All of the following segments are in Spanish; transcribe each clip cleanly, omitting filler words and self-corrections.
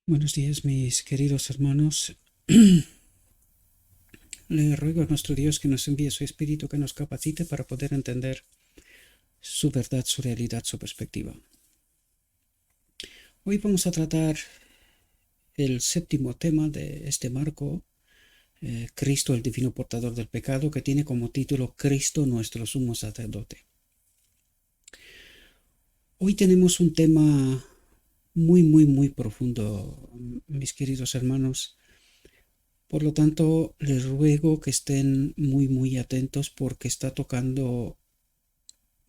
Buenos días, mis queridos hermanos. Le ruego a nuestro Dios que nos envíe su Espíritu, que nos capacite para poder entender su verdad, su realidad, su perspectiva. Hoy vamos a tratar el séptimo tema de este marco, Cristo, el divino portador del pecado, que tiene como título Cristo, nuestro sumo sacerdote. Hoy tenemos un tema muy profundo, mis queridos hermanos. Por lo tanto, les ruego que estén muy atentos porque está tocando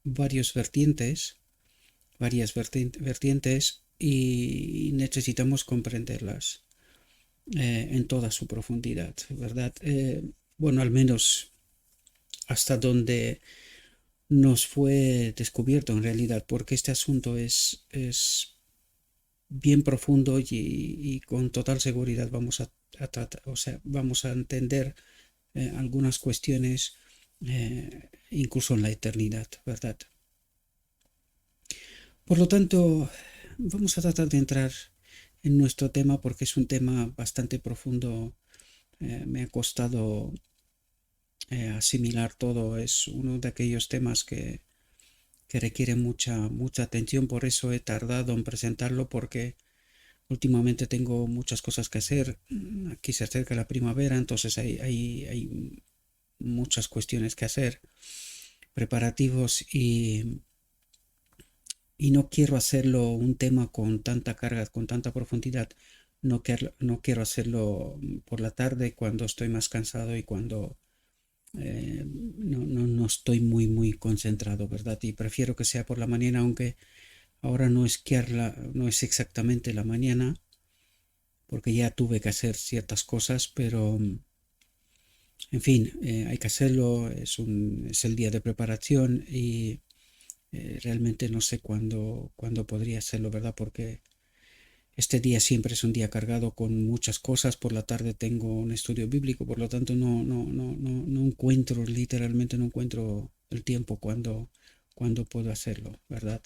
varias vertientes y necesitamos comprenderlas en toda su profundidad, ¿verdad? Bueno, al menos hasta donde nos fue descubierto en realidad, porque este asunto es bien profundo y con total seguridad vamos a tratar, o sea, vamos a entender algunas cuestiones incluso en la eternidad, ¿verdad? Por lo tanto, vamos a tratar de entrar en nuestro tema porque es un tema bastante profundo. Me ha costado asimilar todo. Es uno de aquellos temas que requiere mucha atención. Por eso he tardado en presentarlo porque últimamente tengo muchas cosas que hacer. Aquí se acerca la primavera, entonces hay muchas cuestiones que hacer, preparativos y no quiero hacerlo un tema con tanta carga, con tanta profundidad. No quiero hacerlo por la tarde cuando estoy más cansado y cuando no estoy muy concentrado, ¿verdad? Y prefiero que sea por la mañana, aunque ahora no es exactamente la mañana, porque ya tuve que hacer ciertas cosas, pero en fin, hay que hacerlo, es el día de preparación y realmente no sé cuándo podría hacerlo, ¿verdad? Porque este día siempre es un día cargado con muchas cosas. Por la tarde tengo un estudio bíblico, por lo tanto no encuentro, literalmente no encuentro el tiempo cuando puedo hacerlo, ¿verdad?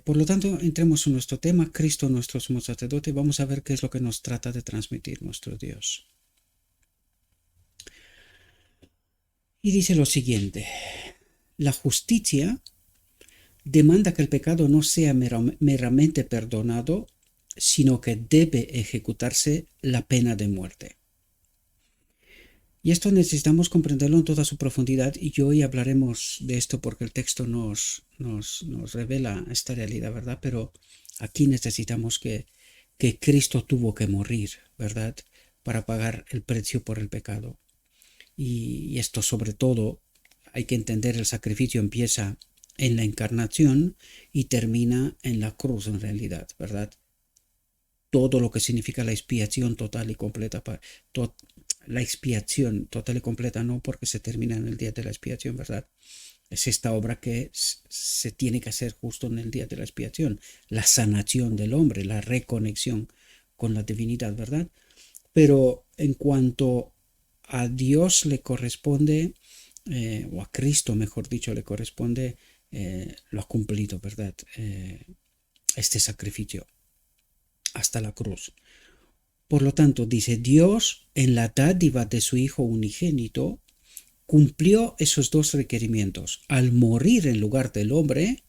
Por lo tanto, entremos en nuestro tema, Cristo nuestro sumo sacerdote. Vamos a ver qué es lo que nos trata de transmitir nuestro Dios. Y dice lo siguiente, la justicia demanda que el pecado no sea meramente perdonado, sino que debe ejecutarse la pena de muerte. Y esto necesitamos comprenderlo en toda su profundidad y hoy hablaremos de esto porque el texto nos revela esta realidad, ¿verdad? Pero aquí necesitamos que Cristo tuvo que morir, ¿verdad? Para pagar el precio por el pecado. Y esto sobre todo hay que entender, el sacrificio empieza en la encarnación y termina en la cruz en realidad, ¿verdad? Todo lo que significa la expiación total y completa, la expiación total y completa no porque se termina en el día de la expiación, ¿verdad? Es esta obra que se tiene que hacer justo en el día de la expiación, la sanación del hombre, la reconexión con la divinidad, ¿verdad? Pero en cuanto a Dios le corresponde, o a Cristo, mejor dicho, le corresponde, lo ha cumplido, ¿verdad? Este sacrificio hasta la cruz. Por lo tanto, dice, Dios en la dádiva de su Hijo unigénito cumplió esos dos requerimientos. Al morir en lugar del hombre,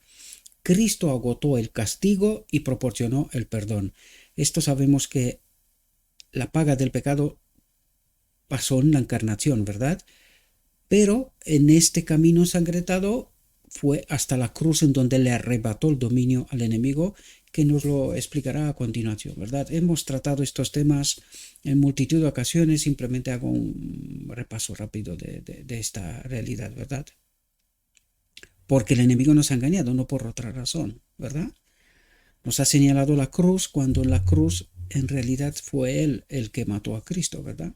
Cristo agotó el castigo y proporcionó el perdón. Esto sabemos que la paga del pecado pasó en la encarnación, ¿verdad? Pero en este camino ensangrentado fue hasta la cruz en donde le arrebató el dominio al enemigo, que nos lo explicará a continuación, ¿verdad? Hemos tratado estos temas en multitud de ocasiones, simplemente hago un repaso rápido de esta realidad, ¿verdad? Porque el enemigo nos ha engañado, no por otra razón, ¿verdad? Nos ha señalado la cruz cuando en la cruz en realidad fue él el que mató a Cristo, ¿verdad?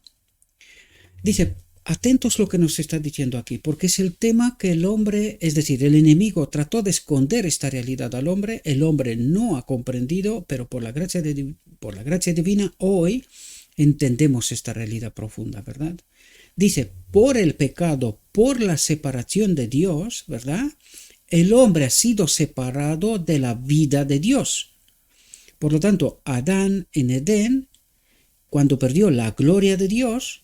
Dice, atentos lo que nos está diciendo aquí, porque es el tema que el hombre, es decir, el enemigo trató de esconder esta realidad al hombre, el hombre no ha comprendido, pero por la gracia divina hoy entendemos esta realidad profunda, ¿verdad? Dice, por el pecado, por la separación de Dios, ¿verdad? El hombre ha sido separado de la vida de Dios. Por lo tanto, Adán en Edén, cuando perdió la gloria de Dios,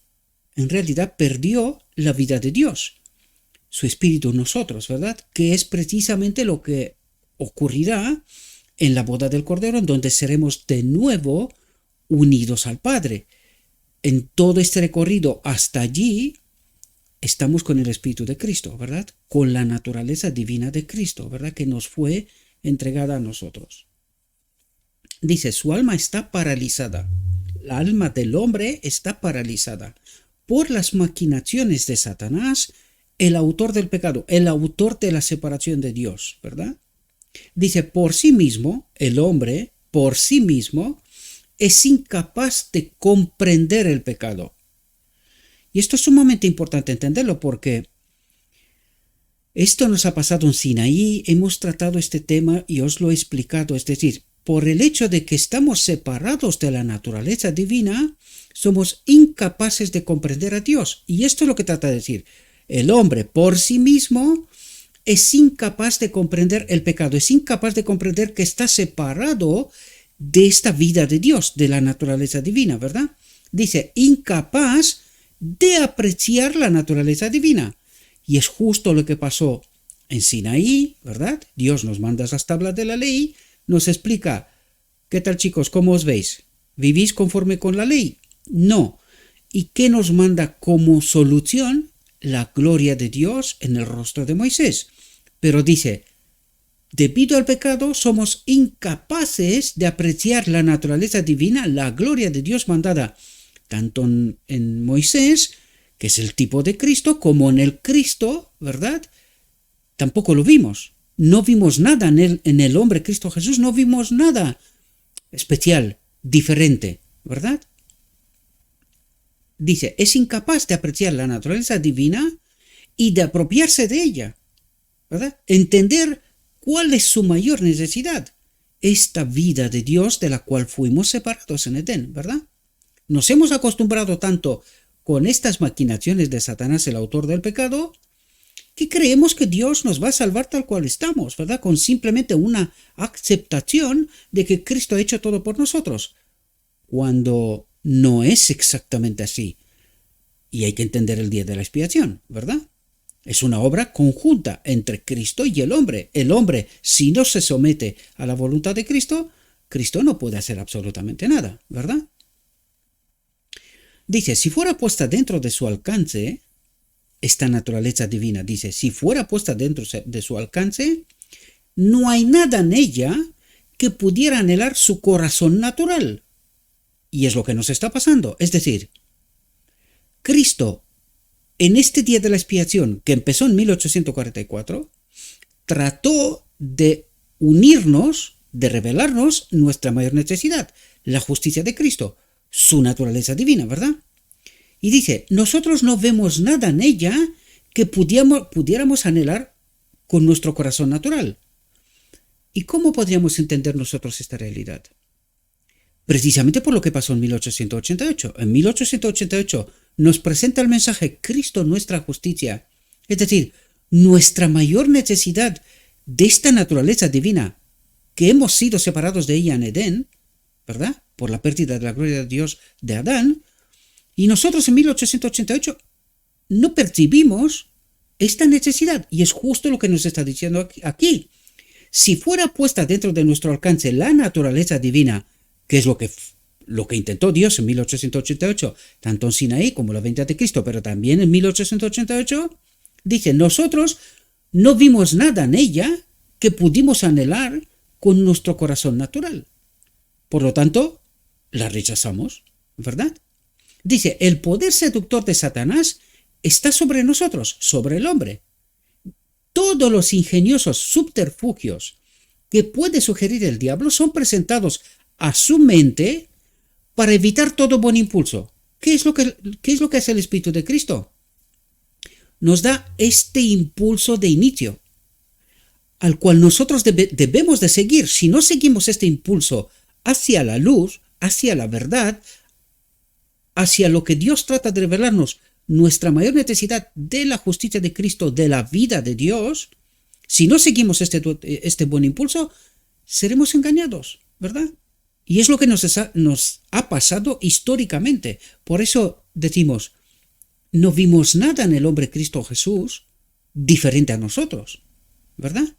en realidad perdió la vida de Dios, su espíritu en nosotros, ¿verdad? Que es precisamente lo que ocurrirá en la boda del Cordero, en donde seremos de nuevo unidos al Padre. En todo este recorrido hasta allí estamos con el Espíritu de Cristo, ¿verdad? Con la naturaleza divina de Cristo, ¿verdad? Que nos fue entregada a nosotros. Dice, su alma está paralizada. La alma del hombre está paralizada por las maquinaciones de Satanás, el autor del pecado, el autor de la separación de Dios, ¿verdad? Dice, por sí mismo, el hombre, por sí mismo, es incapaz de comprender el pecado. Y esto es sumamente importante entenderlo porque esto nos ha pasado en Sinaí, hemos tratado este tema y os lo he explicado, es decir, por el hecho de que estamos separados de la naturaleza divina, somos incapaces de comprender a Dios. Y esto es lo que trata de decir. El hombre por sí mismo es incapaz de comprender el pecado, es incapaz de comprender que está separado de esta vida de Dios, de la naturaleza divina, ¿verdad? Dice, incapaz de apreciar la naturaleza divina. Y es justo lo que pasó en Sinaí, ¿verdad? Dios nos manda las tablas de la ley, nos explica, ¿qué tal chicos? ¿Cómo os veis? ¿Vivís conforme con la ley? No. ¿Y qué nos manda como solución? La gloria de Dios en el rostro de Moisés. Pero dice, debido al pecado somos incapaces de apreciar la naturaleza divina, la gloria de Dios mandada tanto en Moisés, que es el tipo de Cristo, como en el Cristo, ¿verdad? Tampoco lo vimos. No vimos nada en el hombre Cristo Jesús, no vimos nada especial, diferente, ¿verdad? Dice, es incapaz de apreciar la naturaleza divina y de apropiarse de ella, ¿verdad? Entender cuál es su mayor necesidad, esta vida de Dios de la cual fuimos separados en Edén, ¿verdad? Nos hemos acostumbrado tanto con estas maquinaciones de Satanás, el autor del pecado, que creemos que Dios nos va a salvar tal cual estamos, ¿verdad? Con simplemente una aceptación de que Cristo ha hecho todo por nosotros, cuando no es exactamente así. Y hay que entender el día de la expiación, ¿verdad? Es una obra conjunta entre Cristo y el hombre. El hombre, si no se somete a la voluntad de Cristo, Cristo no puede hacer absolutamente nada, ¿verdad? Dice, si fuera puesta dentro de su alcance, esta naturaleza divina, dice, si fuera puesta dentro de su alcance, no hay nada en ella que pudiera anhelar su corazón natural. Y es lo que nos está pasando. Es decir, Cristo, en este día de la expiación, que empezó en 1844, trató de unirnos, de revelarnos nuestra mayor necesidad, la justicia de Cristo, su naturaleza divina, ¿verdad? Y dice, nosotros no vemos nada en ella que pudiéramos anhelar con nuestro corazón natural. ¿Y cómo podríamos entender nosotros esta realidad? Precisamente por lo que pasó en 1888. En 1888 nos presenta el mensaje Cristo nuestra justicia, es decir, nuestra mayor necesidad de esta naturaleza divina, que hemos sido separados de ella en Edén, ¿verdad? Por la pérdida de la gloria de Dios de Adán, y nosotros en 1888 no percibimos esta necesidad, y es justo lo que nos está diciendo aquí. Si fuera puesta dentro de nuestro alcance la naturaleza divina, que es lo que intentó Dios en 1888, tanto en Sinaí como la venida de Cristo, pero también en 1888, dice, nosotros no vimos nada en ella que pudimos anhelar con nuestro corazón natural. Por lo tanto, la rechazamos, ¿verdad? Dice, el poder seductor de Satanás está sobre nosotros, sobre el hombre. Todos los ingeniosos subterfugios que puede sugerir el diablo son presentados a su mente para evitar todo buen impulso. ¿Qué es lo que hace el Espíritu de Cristo? Nos da este impulso de inicio, al cual nosotros debemos de seguir. Si no seguimos este impulso hacia la luz, hacia la verdad, hacia lo que Dios trata de revelarnos, nuestra mayor necesidad de la justicia de Cristo, de la vida de Dios, si no seguimos este buen impulso, seremos engañados, ¿verdad? Y es lo que nos ha pasado históricamente. Por eso decimos, no vimos nada en el hombre Cristo Jesús diferente a nosotros, ¿verdad?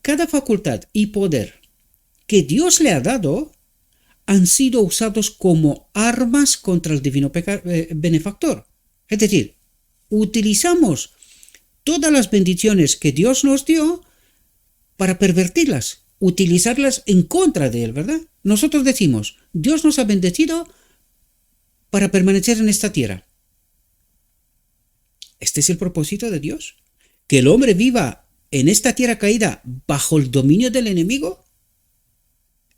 Cada facultad y poder que Dios le ha dado han sido usados como armas contra el divino benefactor. Es decir, utilizamos todas las bendiciones que Dios nos dio para pervertirlas, utilizarlas en contra de Él, ¿verdad? Nosotros decimos, Dios nos ha bendecido para permanecer en esta tierra. ¿Este es el propósito de Dios? ¿Que el hombre viva en esta tierra caída bajo el dominio del enemigo?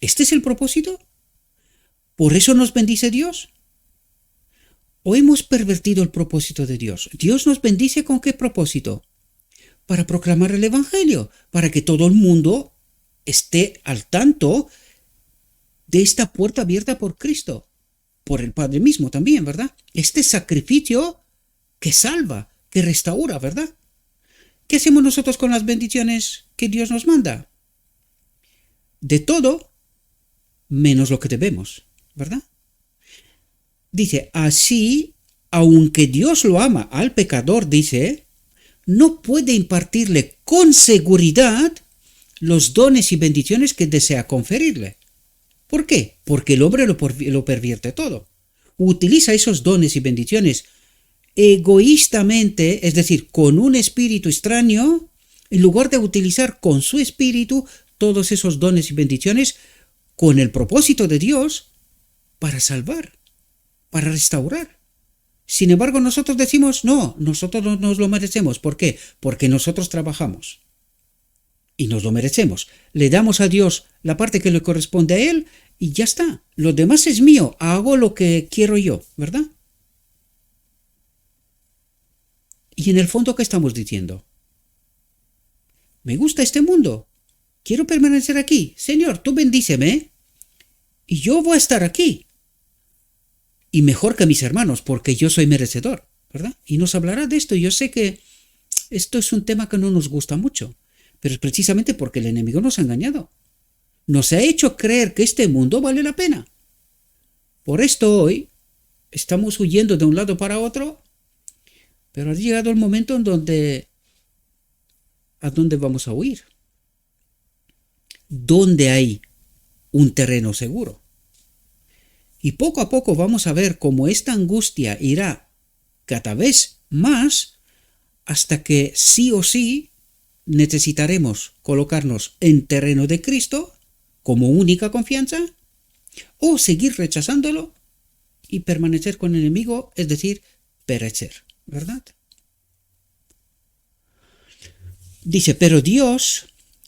¿Este es el propósito? ¿Por eso nos bendice Dios? ¿O hemos pervertido el propósito de Dios? ¿Dios nos bendice con qué propósito? Para proclamar el Evangelio, para que todo el mundo esté al tanto de esta puerta abierta por Cristo, por el Padre mismo también, ¿verdad? Este sacrificio que salva, que restaura, ¿verdad? ¿Qué hacemos nosotros con las bendiciones que Dios nos manda? De todo, menos lo que debemos, ¿verdad? Dice, así, aunque Dios lo ama al pecador, dice, no puede impartirle con seguridad los dones y bendiciones que desea conferirle. ¿Por qué? Porque el hombre lo pervierte todo. Utiliza esos dones y bendiciones egoístamente, es decir, con un espíritu extraño, en lugar de utilizar con su espíritu todos esos dones y bendiciones con el propósito de Dios para salvar, para restaurar. Sin embargo, nosotros decimos, no, nosotros no nos lo merecemos. ¿Por qué? Porque nosotros trabajamos y nos lo merecemos. Le damos a Dios la parte que le corresponde a Él y ya está. Lo demás es mío, hago lo que quiero yo, ¿verdad? Y en el fondo, ¿qué estamos diciendo? Me gusta este mundo, quiero permanecer aquí. Señor, tú bendíceme y yo voy a estar aquí. Y mejor que mis hermanos, porque yo soy merecedor, ¿verdad? Y nos hablará de esto. Yo sé que esto es un tema que no nos gusta mucho, pero es precisamente porque el enemigo nos ha engañado. Nos ha hecho creer que este mundo vale la pena. Por esto hoy estamos huyendo de un lado para otro, pero ha llegado el momento en donde ¿a dónde vamos a huir? ¿Dónde hay un terreno seguro? Y poco a poco vamos a ver cómo esta angustia irá cada vez más hasta que sí o sí necesitaremos colocarnos en terreno de Cristo como única confianza o seguir rechazándolo y permanecer con el enemigo, es decir, perecer, ¿verdad? Dice, pero Dios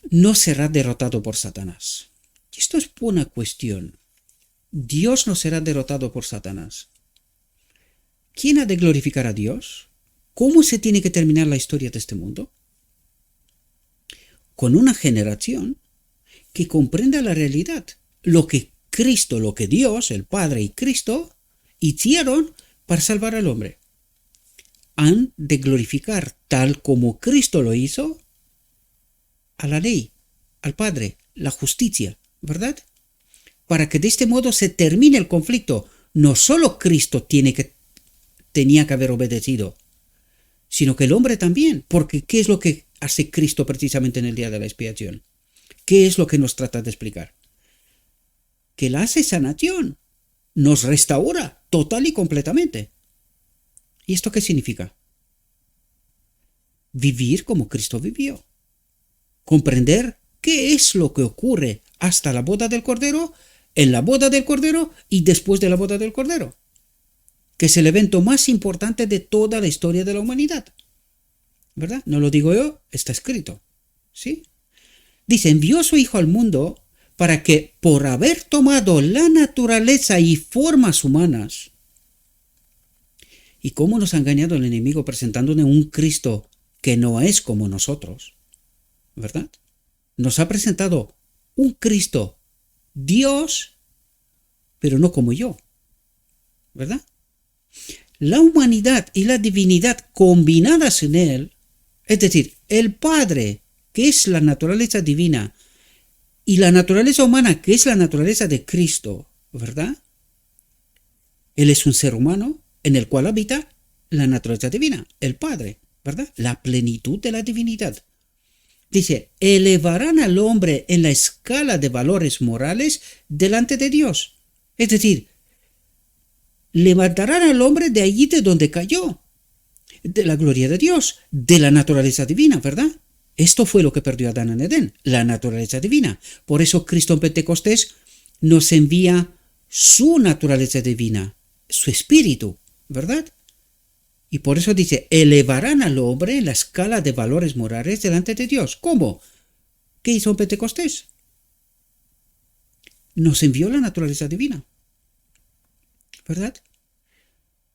no será derrotado por Satanás. Esto es una cuestión. Dios no será derrotado por Satanás. ¿Quién ha de glorificar a Dios? ¿Cómo se tiene que terminar la historia de este mundo? Con una generación que comprenda la realidad, lo que Cristo, lo que Dios, el Padre y Cristo hicieron para salvar al hombre. Han de glorificar tal como Cristo lo hizo a la ley, al Padre, la justicia, ¿verdad? Para que de este modo se termine el conflicto. No solo Cristo tenía que haber obedecido, sino que el hombre también, porque ¿qué es lo que hace Cristo precisamente en el día de la expiación? ¿Qué es lo que nos trata de explicar? Que Él hace sanación, nos restaura total y completamente. ¿Y esto qué significa? Vivir como Cristo vivió. Comprender qué es lo que ocurre hasta la boda del Cordero, en la boda del Cordero y después de la boda del Cordero, que es el evento más importante de toda la historia de la humanidad. ¿Verdad? No lo digo yo, está escrito. ¿Sí? Dice, envió a su Hijo al mundo para que, por haber tomado la naturaleza y formas humanas, y cómo nos ha engañado el enemigo presentándonos un Cristo que no es como nosotros, ¿verdad? Nos ha presentado un Cristo Dios, pero no como yo, ¿verdad? La humanidad y la divinidad combinadas en Él, es decir, el Padre, que es la naturaleza divina, Y la naturaleza humana, que es la naturaleza de Cristo, ¿verdad? Él es un ser humano en el cual habita la naturaleza divina, el Padre, ¿verdad? La plenitud de la divinidad. Dice, elevarán al hombre en la escala de valores morales delante de Dios. Es decir, levantarán al hombre de allí de donde cayó, de la gloria de Dios, de la naturaleza divina, ¿verdad? Esto fue lo que perdió Adán en Edén, la naturaleza divina. Por eso Cristo en Pentecostés nos envía su naturaleza divina, su espíritu, ¿verdad? Y por eso dice, elevarán al hombre en la escala de valores morales delante de Dios. ¿Cómo? ¿Qué hizo en Pentecostés? Nos envió la naturaleza divina, ¿verdad?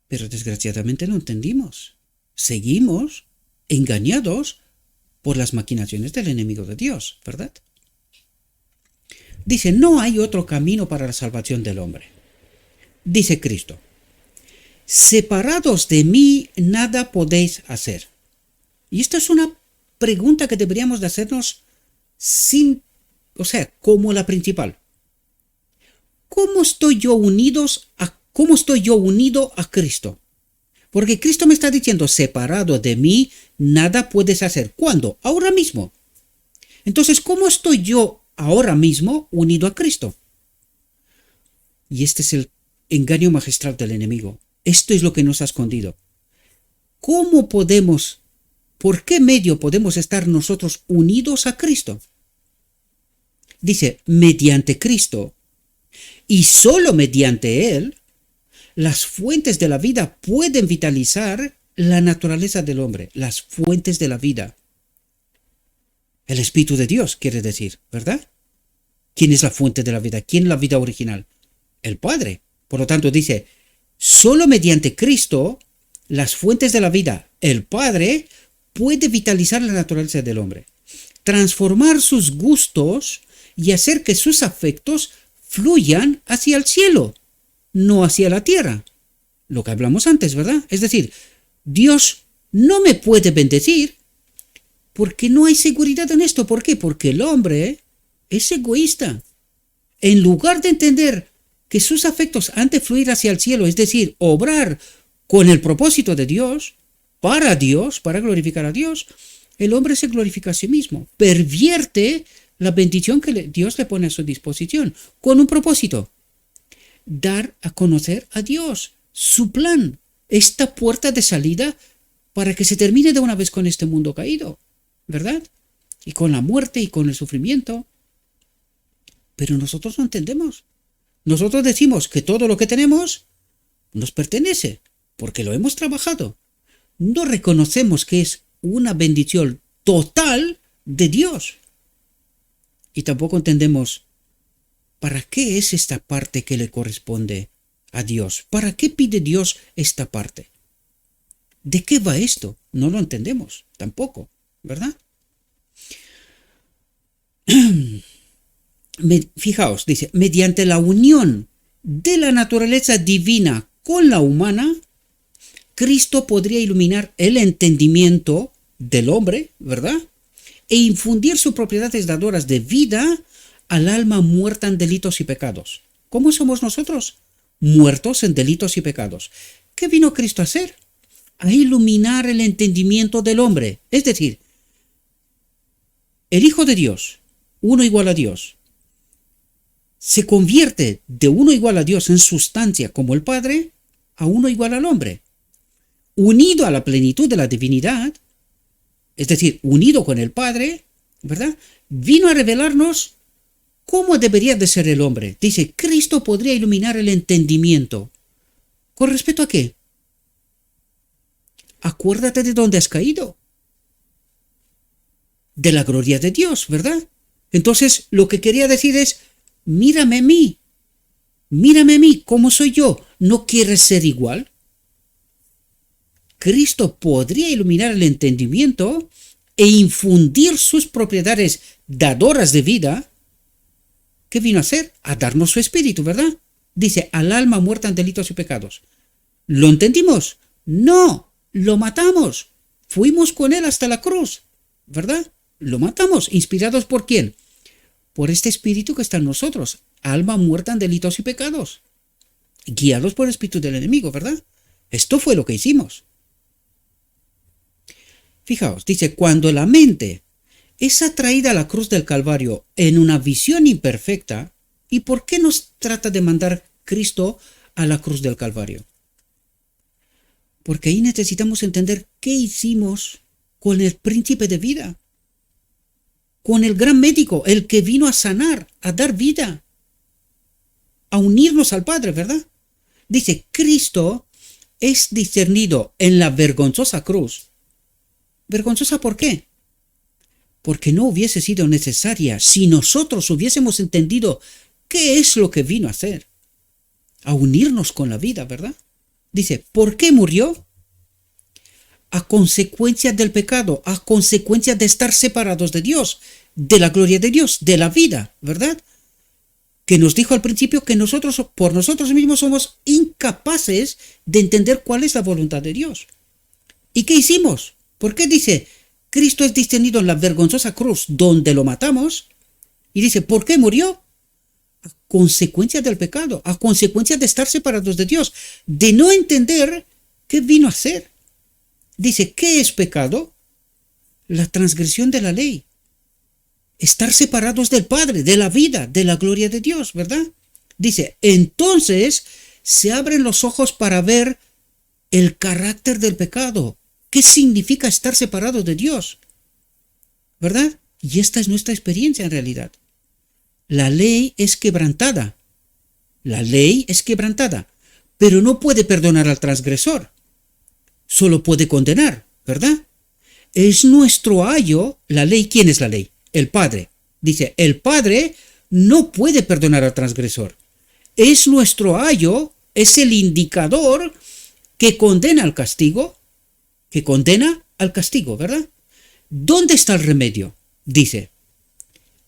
Pero desgraciadamente no entendimos. Seguimos engañados por las maquinaciones del enemigo de Dios, ¿verdad? Dice, no hay otro camino para la salvación del hombre. Dice Cristo, separados de mí nada podéis hacer. Y esta es una pregunta que deberíamos de hacernos como la principal. ¿Cómo estoy yo unido a Cristo? Porque Cristo me está diciendo, separado de mí, nada puedes hacer. ¿Cuándo? Ahora mismo. Entonces, ¿cómo estoy yo ahora mismo unido a Cristo? Y este es el engaño magistral del enemigo. Esto es lo que nos ha escondido. ¿Por qué medio podemos estar nosotros unidos a Cristo? Dice, mediante Cristo, y solo mediante Él, las fuentes de la vida pueden vitalizar la naturaleza del hombre, las fuentes de la vida. El Espíritu de Dios quiere decir, ¿verdad? ¿Quién es la fuente de la vida? ¿Quién es la vida original? El Padre. Por lo tanto dice, solo mediante Cristo, las fuentes de la vida, el Padre, puede vitalizar la naturaleza del hombre, transformar sus gustos y hacer que sus afectos fluyan hacia el cielo, no hacia la tierra. Lo que hablamos antes, ¿verdad? Es decir, Dios no me puede bendecir porque no hay seguridad en esto. ¿Por qué? Porque el hombre es egoísta. En lugar de entender que sus afectos han de fluir hacia el cielo, es decir, obrar con el propósito de Dios, para glorificar a Dios, el hombre se glorifica a sí mismo, pervierte la bendición que Dios le pone a su disposición, con un propósito, dar a conocer a Dios, su plan, esta puerta de salida para que se termine de una vez con este mundo caído, ¿verdad? Y con la muerte y con el sufrimiento. Pero nosotros no entendemos. Nosotros decimos que todo lo que tenemos nos pertenece, porque lo hemos trabajado. No reconocemos que es una bendición total de Dios. Y tampoco entendemos para qué es esta parte que le corresponde a Dios. ¿Para qué pide Dios esta parte? ¿De qué va esto? No lo entendemos tampoco, ¿verdad? Fijaos, dice, mediante la unión de la naturaleza divina con la humana, Cristo podría iluminar el entendimiento del hombre, ¿verdad? E infundir sus propiedades dadoras de vida al alma muerta en delitos y pecados. ¿Cómo somos nosotros? Muertos en delitos y pecados. ¿Qué vino Cristo a hacer? A iluminar el entendimiento del hombre. Es decir, el Hijo de Dios, uno igual a Dios, se convierte de uno igual a Dios en sustancia como el Padre a uno igual al hombre. Unido a la plenitud de la divinidad, es decir, unido con el Padre, ¿verdad? Vino a revelarnos cómo debería de ser el hombre. Dice, Cristo podría iluminar el entendimiento. ¿Con respecto a qué? Acuérdate de dónde has caído. De la gloria de Dios, ¿verdad? Entonces, lo que quería decir es, mírame a mí, ¿cómo soy yo? ¿No quieres ser igual? Cristo podría iluminar el entendimiento e infundir sus propiedades dadoras de vida. ¿Qué vino a hacer? A darnos su espíritu, ¿verdad? Dice, al alma muerta en delitos y pecados. ¿Lo entendimos? No, lo matamos. Fuimos con él hasta la cruz, ¿verdad? Lo matamos. ¿Inspirados por quién? por este espíritu que está en nosotros, alma muerta en delitos y pecados, guiados por el espíritu del enemigo, ¿verdad? Esto fue lo que hicimos. Fijaos, dice, cuando la mente es atraída a la cruz del Calvario en una visión imperfecta, ¿y por qué nos trata de mandar Cristo a la cruz del Calvario? Porque ahí necesitamos entender qué hicimos con el príncipe de vida, con el gran médico, el que vino a sanar, a dar vida, a unirnos al Padre, ¿verdad? Dice, Cristo es discernido en la vergonzosa cruz. ¿Vergonzosa por qué? Porque no hubiese sido necesaria si nosotros hubiésemos entendido qué es lo que vino a hacer, a unirnos con la vida, ¿verdad? Dice, ¿por qué murió? A consecuencia del pecado, a consecuencia de estar separados de Dios, de la gloria de Dios, de la vida, ¿verdad? Que nos dijo al principio que nosotros, por nosotros mismos, somos incapaces de entender cuál es la voluntad de Dios. ¿Y qué hicimos? ¿Por qué dice, Cristo es discernido en la vergonzosa cruz donde lo matamos? Y dice, ¿por qué murió? A consecuencia del pecado, a consecuencia de estar separados de Dios, de no entender qué vino a hacer. Dice, ¿qué es pecado? La transgresión de la ley. Estar separados del Padre, de la vida, de la gloria de Dios, ¿verdad? Dice, entonces se abren los ojos para ver el carácter del pecado. ¿Qué significa estar separado de Dios? ¿Verdad? Y esta es nuestra experiencia en realidad. La ley es quebrantada. La ley es quebrantada, pero no puede perdonar al transgresor. Solo puede condenar, ¿verdad? Es nuestro ayo, la ley. ¿Quién es la ley? El Padre. Dice, el Padre no puede perdonar al transgresor. Es nuestro ayo, es el indicador que condena al castigo, ¿verdad? ¿Dónde está el remedio? Dice,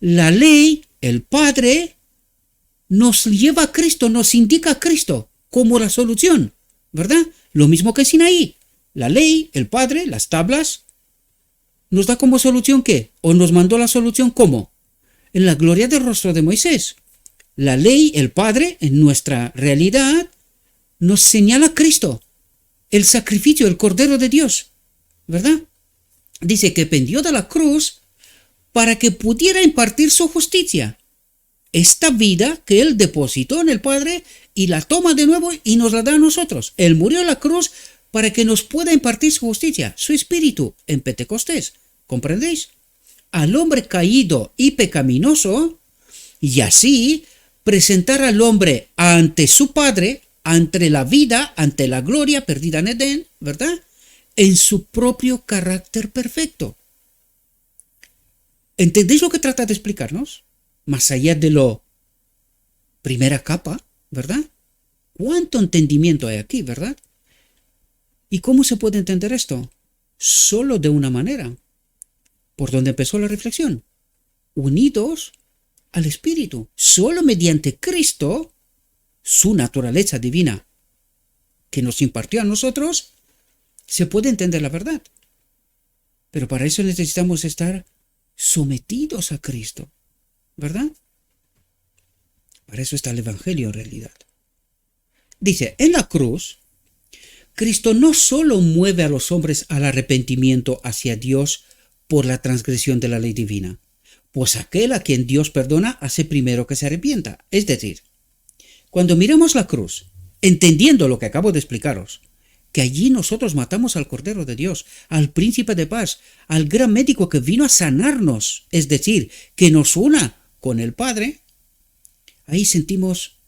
la ley, el Padre, nos lleva a Cristo, nos indica a Cristo como la solución, ¿verdad? Lo mismo que Sinaí. La ley, el Padre, las tablas, ¿nos da como solución qué? ¿O nos mandó la solución cómo? En la gloria del rostro de Moisés. La ley, el Padre, en nuestra realidad, nos señala a Cristo, el sacrificio, el Cordero de Dios, ¿verdad? Dice que pendió de la cruz para que pudiera impartir su justicia. Esta vida que Él depositó en el Padre y la toma de nuevo y nos la da a nosotros. Él murió en la cruz para que nos pueda impartir su justicia, su espíritu, en Pentecostés. ¿Comprendéis? Al hombre caído y pecaminoso, y así presentar al hombre ante su Padre, ante la vida, ante la gloria perdida en Edén, ¿verdad? En su propio carácter perfecto. ¿Entendéis lo que trata de explicarnos? Más allá de lo primera capa, ¿verdad? ¿Cuánto entendimiento hay aquí, verdad? ¿Y cómo se puede entender esto? Solo de una manera. ¿Por dónde empezó la reflexión? Unidos al Espíritu. Solo mediante Cristo, su naturaleza divina, que nos impartió a nosotros, se puede entender la verdad. Pero para eso necesitamos estar sometidos a Cristo, ¿verdad? Para eso está el Evangelio en realidad. Dice, en la cruz, Cristo no solo mueve a los hombres al arrepentimiento hacia Dios por la transgresión de la ley divina, pues aquel a quien Dios perdona hace primero que se arrepienta. Es decir, cuando miramos la cruz, entendiendo lo que acabo de explicaros, que allí nosotros matamos al Cordero de Dios, al Príncipe de Paz, al gran médico que vino a sanarnos, es decir, que nos una con el Padre, ahí sentimos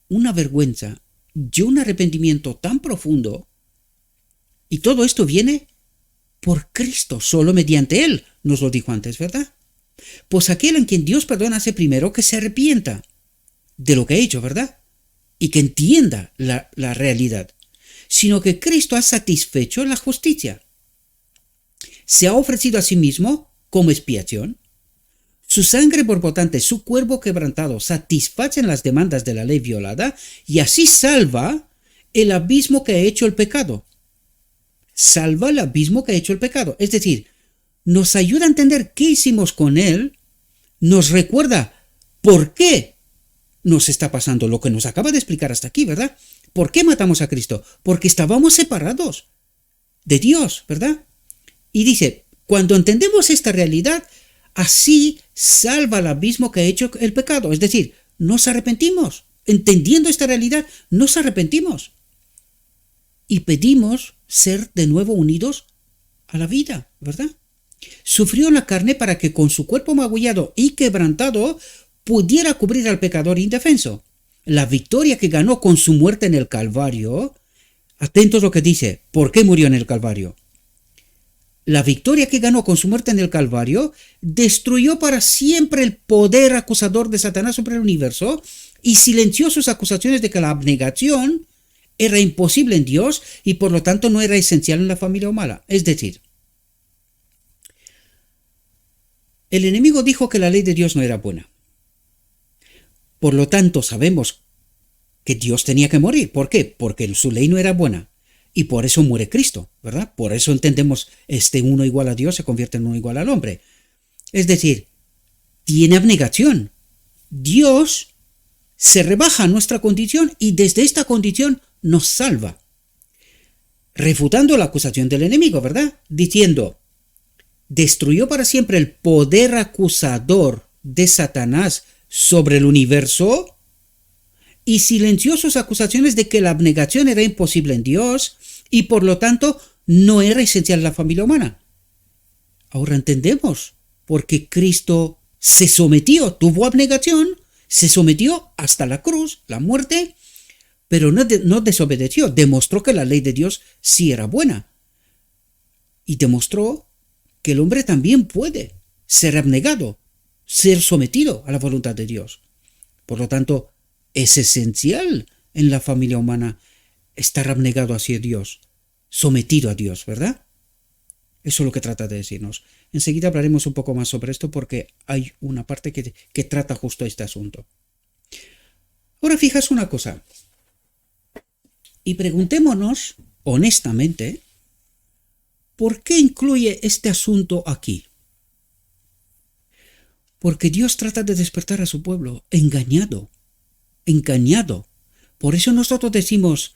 una vergüenza y un arrepentimiento tan profundo, y todo esto viene por Cristo, solo mediante Él, nos lo dijo antes, ¿verdad? Pues aquel en quien Dios perdona hace primero que se arrepienta de lo que ha hecho, ¿verdad? Y que entienda la realidad, sino que Cristo ha satisfecho la justicia. Se ha ofrecido a sí mismo como expiación. Su sangre borbotante, su cuerpo quebrantado, satisfacen las demandas de la ley violada y así salva el abismo que ha hecho el pecado. Salva el abismo que ha hecho el pecado. Es decir, nos ayuda a entender qué hicimos con Él nos recuerda por qué nos está pasando lo que nos acaba de explicar hasta aquí, ¿verdad? ¿Por qué matamos a Cristo? Porque estábamos separados de Dios, ¿verdad? Y dice, cuando entendemos esta realidad, así salva el abismo que ha hecho el pecado. Es decir, nos arrepentimos. Entendiendo esta realidad, nos arrepentimos. Y pedimos ser de nuevo unidos a la vida, ¿verdad? Sufrió en la carne para que con su cuerpo magullado y quebrantado pudiera cubrir al pecador indefenso. La victoria que ganó con su muerte en el Calvario, atentos a lo que dice, ¿por qué murió en el Calvario? La victoria que ganó con su muerte en el Calvario destruyó para siempre el poder acusador de Satanás sobre el universo y silenció sus acusaciones de que la abnegación era imposible en Dios y por lo tanto no era esencial en la familia humana. Es decir, el enemigo dijo que la ley de Dios no era buena. Por lo tanto, sabemos que Dios tenía que morir. ¿Por qué? Porque su ley no era buena. Y por eso muere Cristo, ¿verdad? Por eso entendemos, uno igual a Dios se convierte en uno igual al hombre. Es decir, tiene abnegación. Dios se rebaja a nuestra condición y desde esta condición nos salva. Refutando la acusación del enemigo, ¿verdad? Diciendo, destruyó para siempre el poder acusador de Satanás sobre el universo y silenció sus acusaciones de que la abnegación era imposible en Dios y por lo tanto no era esencial en la familia humana. Ahora entendemos por qué Cristo se sometió, tuvo abnegación, se sometió hasta la cruz, la muerte, pero no desobedeció, demostró que la ley de Dios sí era buena y demostró que el hombre también puede ser abnegado, ser sometido a la voluntad de Dios. Por lo tanto, es esencial en la familia humana estar abnegado hacia Dios, sometido a Dios, ¿verdad? Eso es lo que trata de decirnos. Enseguida hablaremos un poco más sobre esto porque hay una parte que trata justo este asunto. Ahora fijas una cosa y preguntémonos honestamente ¿por qué incluye este asunto aquí? Porque Dios trata de despertar a su pueblo engañado. Por eso nosotros decimos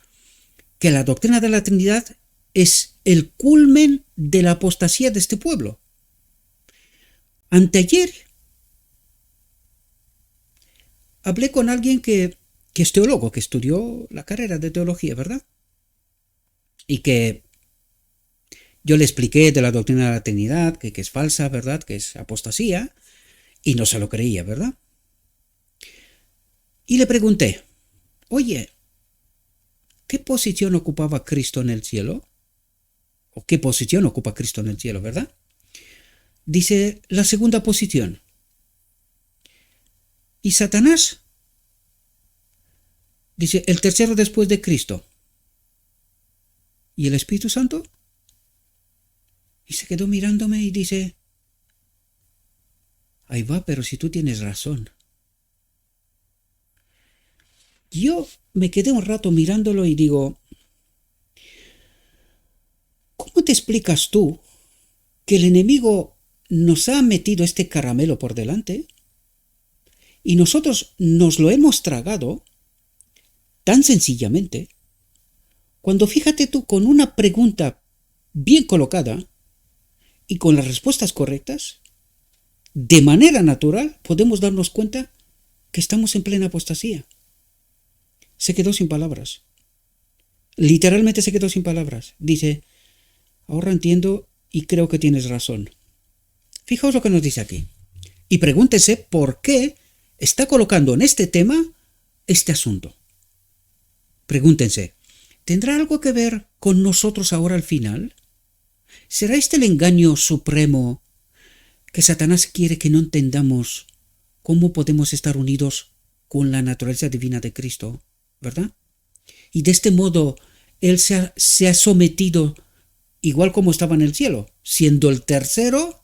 que la doctrina de la Trinidad es el culmen de la apostasía de este pueblo. Anteayer hablé con alguien que es teólogo, que estudió la carrera de teología, ¿verdad? Y que yo le expliqué de la doctrina de la Trinidad, que es falsa, ¿verdad? Que es apostasía, y no se lo creía, ¿verdad? Y le pregunté, oye, ¿qué posición ocupaba Cristo en el cielo? ¿O qué posición ocupa Cristo en el cielo, verdad? Dice, la segunda posición. ¿Y Satanás? Dice, el tercero después de Cristo. ¿Y el Espíritu Santo? Y se quedó mirándome y dice, ahí va, pero si tú tienes razón. Yo me quedé un rato mirándolo y digo, ¿cómo te explicas tú que el enemigo nos ha metido este caramelo por delante y nosotros nos lo hemos tragado tan sencillamente, cuando fíjate tú con una pregunta bien colocada y con las respuestas correctas, de manera natural podemos darnos cuenta que estamos en plena apostasía? Se quedó sin palabras. Literalmente se quedó sin palabras. Dice, ahora entiendo y creo que tienes razón. Fijaos lo que nos dice aquí. Y pregúntese por qué está colocando en este tema este asunto. Pregúntense, ¿tendrá algo que ver con nosotros ahora al final? ¿Será este el engaño supremo que Satanás quiere que no entendamos cómo podemos estar unidos con la naturaleza divina de Cristo, ¿verdad? Y de este modo Él se ha sometido igual como estaba en el cielo, siendo el tercero.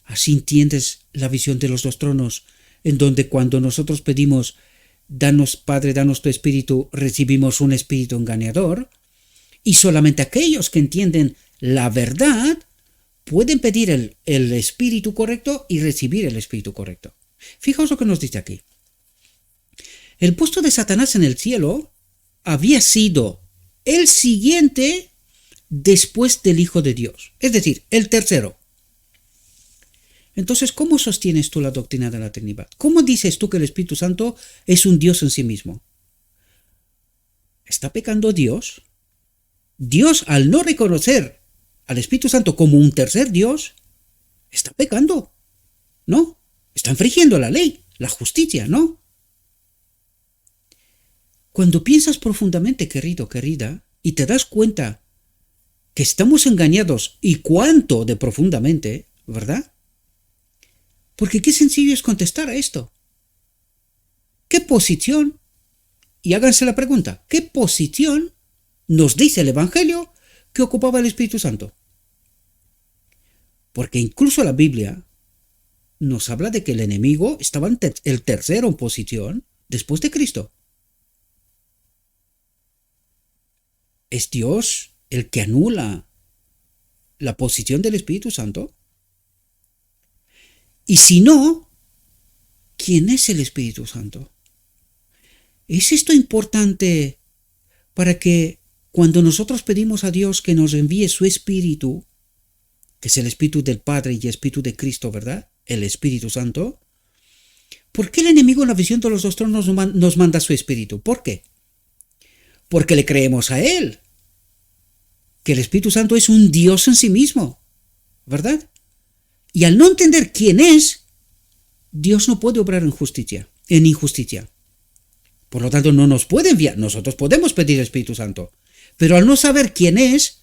Así entiendes la visión de los dos tronos, en donde cuando nosotros pedimos, danos Padre, danos tu Espíritu, recibimos un espíritu engañador, y solamente aquellos que entienden la verdad pueden pedir el espíritu correcto y recibir el espíritu correcto. Fijaos lo que nos dice aquí. El puesto de Satanás en el cielo había sido el siguiente después del Hijo de Dios, es decir, el tercero. Entonces, ¿cómo sostienes tú la doctrina de la Trinidad? ¿Cómo dices tú que el Espíritu Santo es un Dios en sí mismo? ¿Está pecando Dios? Dios, al no reconocer al Espíritu Santo como un tercer Dios, está pecando, ¿no? Está infringiendo la ley, la justicia, ¿no? Cuando piensas profundamente, querido, querida, y te das cuenta que estamos engañados y cuánto de profundamente, ¿verdad? Porque qué sencillo es contestar a esto. ¿Qué posición? Y háganse la pregunta, ¿qué posición nos dice el Evangelio que ocupaba el Espíritu Santo? Porque incluso la Biblia nos habla de que el enemigo estaba el tercero en posición después de Cristo. ¿Es Dios el que anula la posición del Espíritu Santo? Y si no, ¿quién es el Espíritu Santo? ¿Es esto importante para que cuando nosotros pedimos a Dios que nos envíe su Espíritu, que es el Espíritu del Padre y el Espíritu de Cristo, ¿verdad? El Espíritu Santo. ¿Por qué el enemigo en la visión de los dos tronos nos manda su Espíritu? ¿Por qué? Porque le creemos a Él, que el Espíritu Santo es un Dios en sí mismo, ¿verdad? Y al no entender quién es, Dios no puede obrar en injusticia. Por lo tanto, no nos puede enviar. Nosotros podemos pedir el Espíritu Santo, pero al no saber quién es,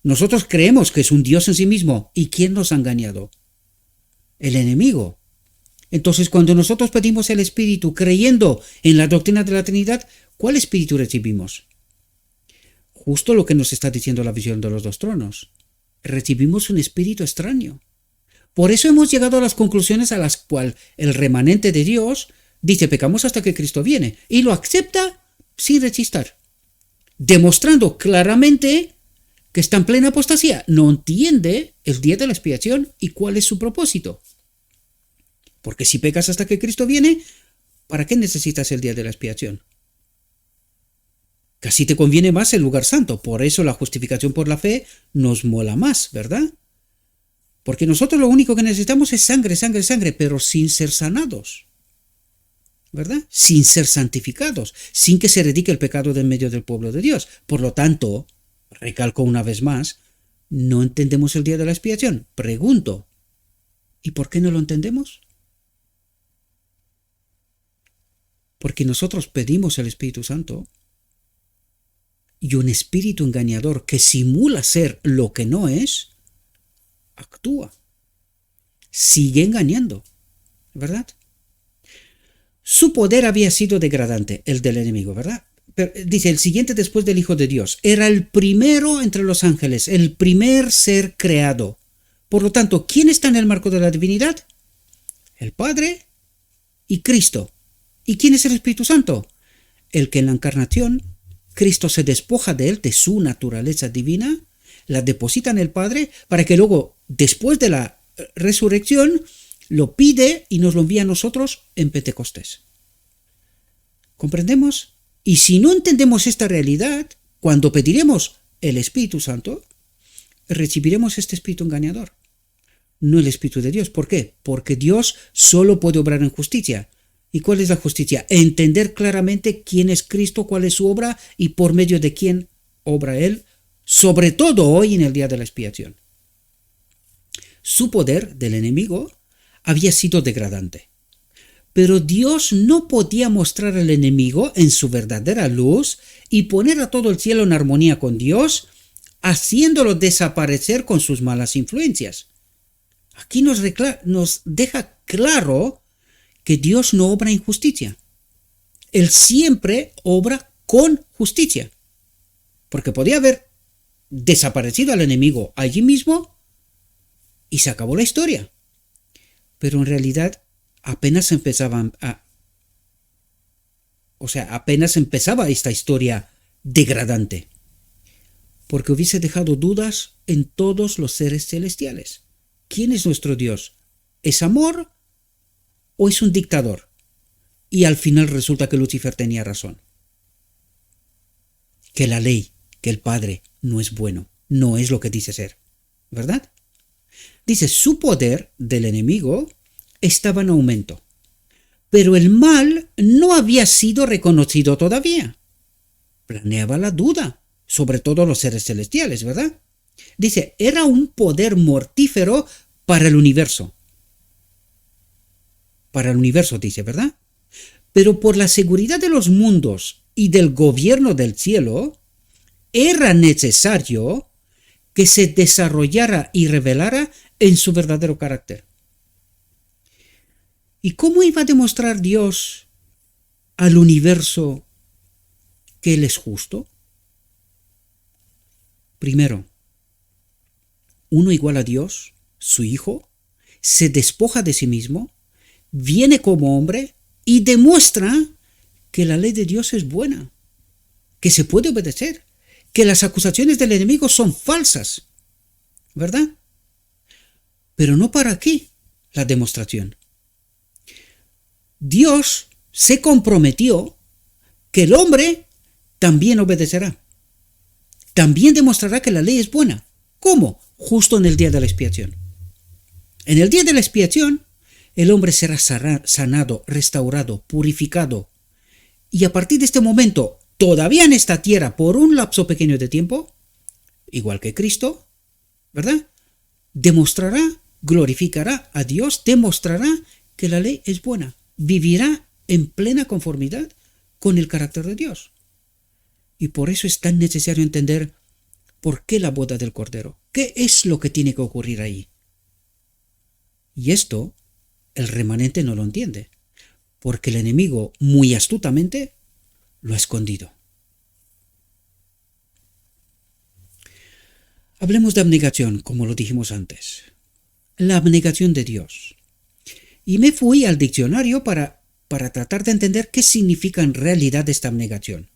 nosotros creemos que es un Dios en sí mismo. ¿Y quién nos ha engañado? El enemigo. Entonces, cuando nosotros pedimos el Espíritu creyendo en la doctrina de la Trinidad, ¿cuál Espíritu recibimos? Justo lo que nos está diciendo la visión de los dos tronos. Recibimos un espíritu extraño. Por eso hemos llegado a las conclusiones a las cuales el remanente de Dios dice pecamos hasta que Cristo viene y lo acepta sin rechistar, demostrando claramente que está en plena apostasía, no entiende el día de la expiación y cuál es su propósito. Porque si pecas hasta que Cristo viene, ¿para qué necesitas el día de la expiación? Casi te conviene más el lugar santo, por eso la justificación por la fe nos mola más, ¿verdad? Porque nosotros lo único que necesitamos es sangre, sangre, sangre, pero sin ser sanados, ¿verdad? Sin ser santificados, sin que se erradique el pecado de en medio del pueblo de Dios. Por lo tanto, recalco una vez más, no entendemos el día de la expiación. Pregunto, ¿y por qué no lo entendemos? Porque nosotros pedimos el Espíritu Santo y un espíritu engañador que simula ser lo que no es, actúa, sigue engañando, ¿verdad? Su poder había sido degradante, el del enemigo, ¿verdad? Pero, dice, el siguiente después del Hijo de Dios, era el primero entre los ángeles, el primer ser creado. Por lo tanto, ¿quién está en el marco de la divinidad? El Padre y Cristo. ¿Y quién es el Espíritu Santo? El que en la encarnación Cristo se despoja de él, de su naturaleza divina, la deposita en el Padre para que luego, después de la resurrección, lo pide y nos lo envía a nosotros en Pentecostés. ¿Comprendemos? Y si no entendemos esta realidad, cuando pediremos el Espíritu Santo, recibiremos este espíritu engañador, no el Espíritu de Dios. ¿Por qué? Porque Dios solo puede obrar en justicia. ¿Y cuál es la justicia? Entender claramente quién es Cristo, cuál es su obra y por medio de quién obra Él, sobre todo hoy en el día de la expiación. Su poder del enemigo había sido degradante. Pero Dios no podía mostrar al enemigo en su verdadera luz y poner a todo el cielo en armonía con Dios, haciéndolo desaparecer con sus malas influencias. Aquí nos deja claro que Dios no obra en justicia. Él siempre obra con justicia. Porque podía haber desaparecido al enemigo allí mismo y se acabó la historia. Pero en realidad apenas empezaba esta historia degradante. porque hubiese dejado dudas en todos los seres celestiales. ¿Quién es nuestro Dios? ¿Es amor o es un dictador? Y al final resulta que Lucifer tenía razón. Que la ley, que el Padre no es bueno, no es lo que dice ser, ¿verdad? Dice, su poder del enemigo estaba en aumento, pero el mal no había sido reconocido todavía. Planeaba la duda sobre todos los seres celestiales, ¿verdad? Dice, era un poder mortífero para el universo. Para el universo, dice, ¿verdad? Pero por la seguridad de los mundos y del gobierno del cielo, era necesario que se desarrollara y revelara en su verdadero carácter. ¿Y cómo iba a demostrar Dios al universo que Él es justo? Primero, uno igual a Dios, su Hijo, se despoja de sí mismo, viene como hombre y demuestra que la ley de Dios es buena, que se puede obedecer, que las acusaciones del enemigo son falsas, ¿verdad? Pero no para aquí la demostración. Dios se comprometió que el hombre también obedecerá. También demostrará que la ley es buena. ¿Cómo? Justo en el día de la expiación. En el día de la expiación, el hombre será sanado, restaurado, purificado. Y a partir de este momento, todavía en esta tierra, por un lapso pequeño de tiempo, igual que Cristo, ¿verdad? Demostrará, glorificará a Dios, demostrará que la ley es buena. Vivirá en plena conformidad con el carácter de Dios. Y por eso es tan necesario entender por qué la boda del Cordero. ¿Qué es lo que tiene que ocurrir ahí? Y esto, el remanente no lo entiende, porque el enemigo, muy astutamente, lo ha escondido. Hablemos de abnegación, como lo dijimos antes. La abnegación de Dios. Y me fui al diccionario para tratar de entender qué significa en realidad esta abnegación.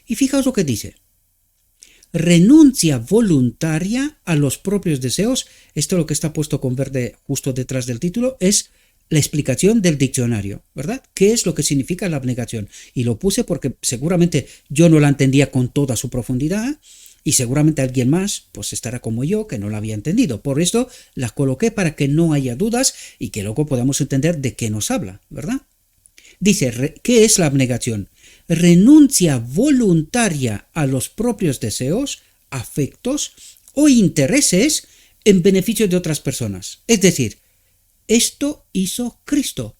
Y fijaos lo que dice. Renuncia voluntaria a los propios deseos. Esto, lo que está puesto con verde justo detrás del título, es la explicación del diccionario, ¿verdad? ¿Qué es lo que significa la abnegación? Y lo puse porque seguramente yo no la entendía con toda su profundidad y seguramente alguien más pues estará como yo que no la había entendido. Por esto la coloqué para que no haya dudas y que luego podamos entender de qué nos habla, ¿verdad? Dice, ¿qué es la abnegación? Renuncia voluntaria a los propios deseos, afectos o intereses en beneficio de otras personas. Es decir, esto hizo Cristo.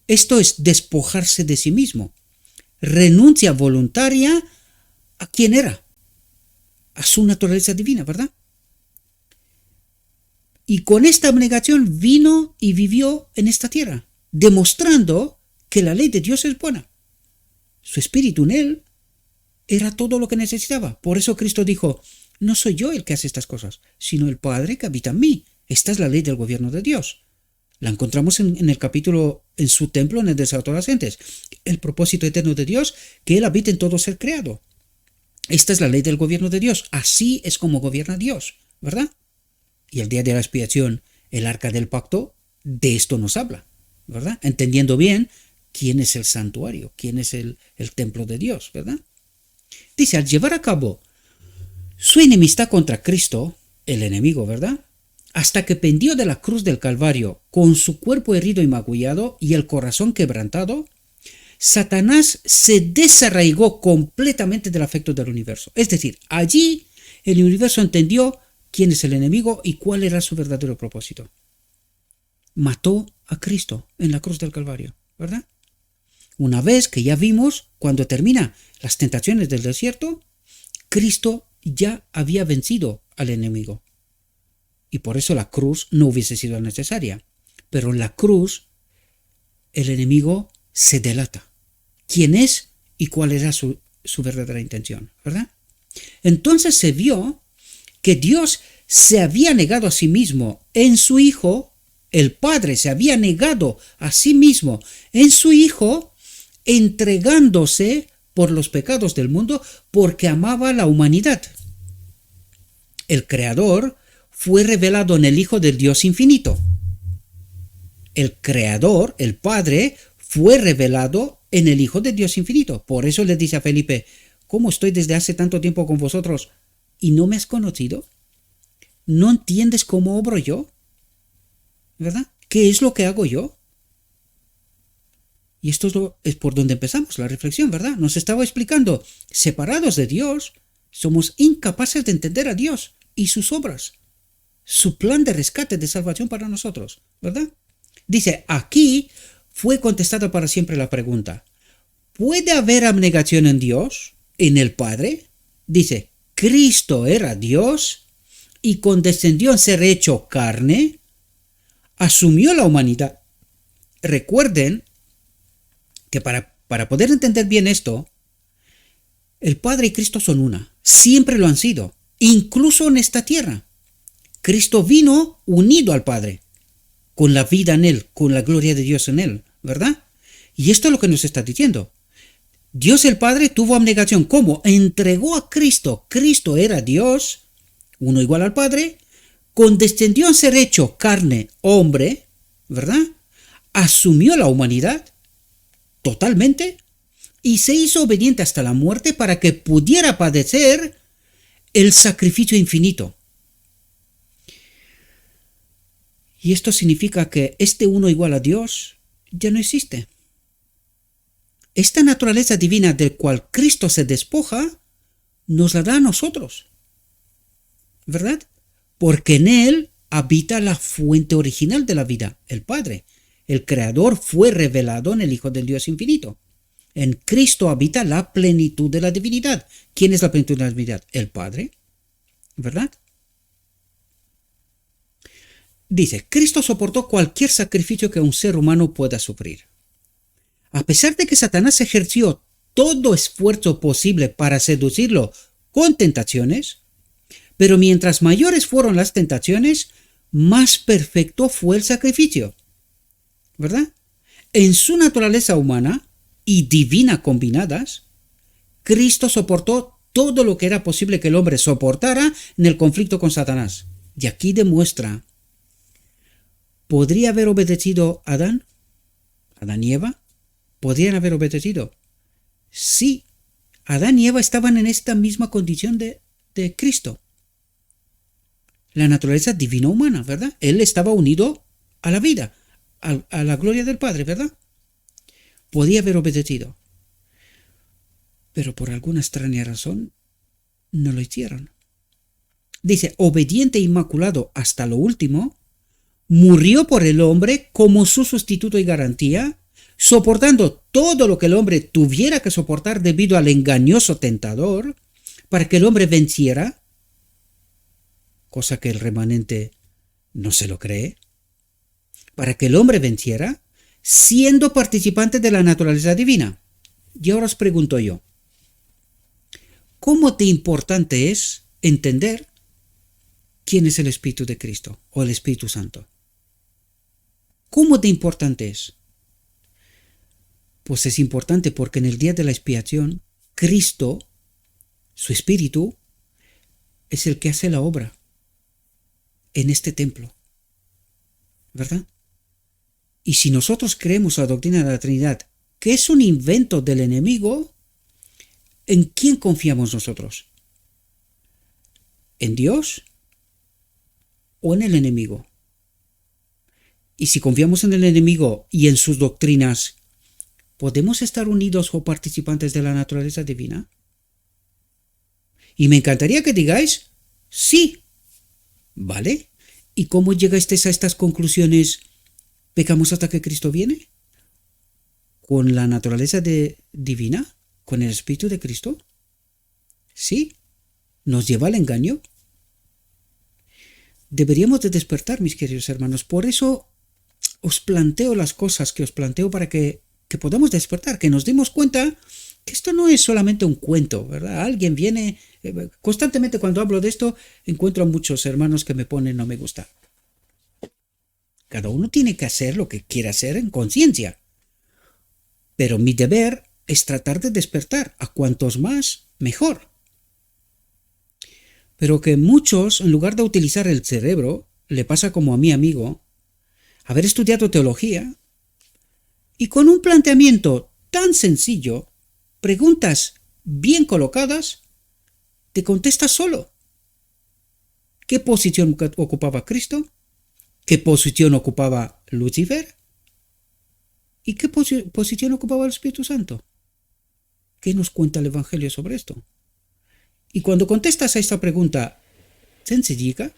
Esto es despojarse de sí mismo. Renuncia voluntaria a quien era, a su naturaleza divina, ¿verdad? Y con esta abnegación vino y vivió en esta tierra, demostrando que la ley de Dios es buena. Su espíritu en él era todo lo que necesitaba. Por eso Cristo dijo, no soy yo el que hace estas cosas, sino el Padre que habita en mí. Esta es la ley del gobierno de Dios. La encontramos en el capítulo, en su templo, en el desato de las gentes. El propósito eterno de Dios, que Él habite en todo ser creado. Esta es la ley del gobierno de Dios. Así es como gobierna Dios, ¿verdad? Y el día de la expiación, el arca del pacto, de esto nos habla, ¿verdad? Entendiendo bien quién es el santuario, quién es el templo de Dios, ¿verdad? Dice, al llevar a cabo su enemistad contra Cristo, el enemigo, ¿verdad? Hasta que pendió de la cruz del Calvario con su cuerpo herido y magullado y el corazón quebrantado, Satanás se desarraigó completamente del afecto del universo. Es decir, allí el universo entendió quién es el enemigo y cuál era su verdadero propósito. Mató a Cristo en la cruz del Calvario, ¿verdad? Una vez que ya vimos, cuando termina las tentaciones del desierto, Cristo ya había vencido al enemigo. Y por eso la cruz no hubiese sido necesaria. Pero en la cruz, el enemigo se delata. ¿Quién es y cuál era su verdadera intención? ¿Verdad? Entonces se vio que Dios se había negado a sí mismo en su Hijo, el Padre se había negado a sí mismo en su Hijo, entregándose por los pecados del mundo porque amaba a la humanidad. El Creador fue revelado en el Hijo del Dios infinito. El Creador, el Padre, fue revelado en el Hijo del Dios infinito. Por eso le dice a Felipe, ¿cómo estoy desde hace tanto tiempo con vosotros y no me has conocido? ¿No entiendes cómo obro yo? ¿Verdad? ¿Qué es lo que hago yo? Y esto es por donde empezamos la reflexión, ¿verdad? Nos estaba explicando, separados de Dios, somos incapaces de entender a Dios y sus obras, su plan de rescate, de salvación para nosotros, ¿verdad? Dice, aquí fue contestada para siempre la pregunta, ¿puede haber abnegación en Dios, en el Padre? Dice, Cristo era Dios y condescendió en ser hecho carne, asumió la humanidad. Recuerden que para poder entender bien esto, el Padre y Cristo son una, siempre lo han sido, incluso en esta tierra. Cristo vino unido al Padre, con la vida en Él, con la gloria de Dios en Él, ¿verdad? Y esto es lo que nos está diciendo. Dios el Padre tuvo abnegación. ¿Cómo? Entregó a Cristo. Cristo era Dios, uno igual al Padre, condescendió en ser hecho carne, hombre, ¿verdad? Asumió la humanidad totalmente y se hizo obediente hasta la muerte para que pudiera padecer el sacrificio infinito. Y esto significa que este uno igual a Dios ya no existe. Esta naturaleza divina del cual Cristo se despoja, nos la da a nosotros, ¿verdad? Porque en Él habita la fuente original de la vida, el Padre. El Creador fue revelado en el Hijo del Dios infinito. En Cristo habita la plenitud de la divinidad. ¿Quién es la plenitud de la divinidad? El Padre, ¿verdad? Dice, Cristo soportó cualquier sacrificio que un ser humano pueda sufrir. A pesar de que Satanás ejerció todo esfuerzo posible para seducirlo con tentaciones, pero mientras mayores fueron las tentaciones, más perfecto fue el sacrificio, ¿verdad? En su naturaleza humana y divina combinadas, Cristo soportó todo lo que era posible que el hombre soportara en el conflicto con Satanás. Y aquí demuestra, ¿podría haber obedecido Adán? ¿Adán y Eva? ¿Podrían haber obedecido? Sí, Adán y Eva estaban en esta misma condición de Cristo. La naturaleza divina humana, ¿verdad? Él estaba unido a la vida, a la gloria del Padre, ¿verdad? Podía haber obedecido. Pero por alguna extraña razón no lo hicieron. Dice, obediente e inmaculado hasta lo último, murió por el hombre como su sustituto y garantía, soportando todo lo que el hombre tuviera que soportar debido al engañoso tentador, para que el hombre venciera, cosa que el remanente no se lo cree, para que el hombre venciera, siendo participante de la naturaleza divina. Y ahora os pregunto yo, ¿cómo de importante es entender quién es el Espíritu de Cristo o el Espíritu Santo? ¿Cómo de importante es? Pues es importante porque en el día de la expiación, Cristo, su Espíritu, es el que hace la obra en este templo, ¿verdad? Y si nosotros creemos la doctrina de la Trinidad, que es un invento del enemigo, ¿en quién confiamos nosotros? ¿En Dios o en el enemigo? Y si confiamos en el enemigo y en sus doctrinas, ¿podemos estar unidos o participantes de la naturaleza divina? Y me encantaría que digáis, sí, ¿vale? ¿Y cómo llegasteis a estas conclusiones? ¿Pecamos hasta que Cristo viene? ¿Con la naturaleza divina? ¿Con el Espíritu de Cristo? ¿Sí? ¿Nos lleva al engaño? Deberíamos de despertar, mis queridos hermanos. Por eso os planteo las cosas que os planteo para que podamos despertar, que nos demos cuenta que esto no es solamente un cuento, ¿verdad? Alguien viene, constantemente cuando hablo de esto, encuentro a muchos hermanos que me ponen no me gusta. Cada uno tiene que hacer lo que quiere hacer en conciencia. Pero mi deber es tratar de despertar a cuantos más, mejor. Pero que muchos, en lugar de utilizar el cerebro, le pasa como a mi amigo, haber estudiado teología y con un planteamiento tan sencillo, preguntas bien colocadas, te contesta solo. ¿Qué posición ocupaba Cristo? ¿Qué posición ocupaba Lucifer? ¿Y qué posición ocupaba el Espíritu Santo? ¿Qué nos cuenta el Evangelio sobre esto? Y cuando contestas a esta pregunta sencilla,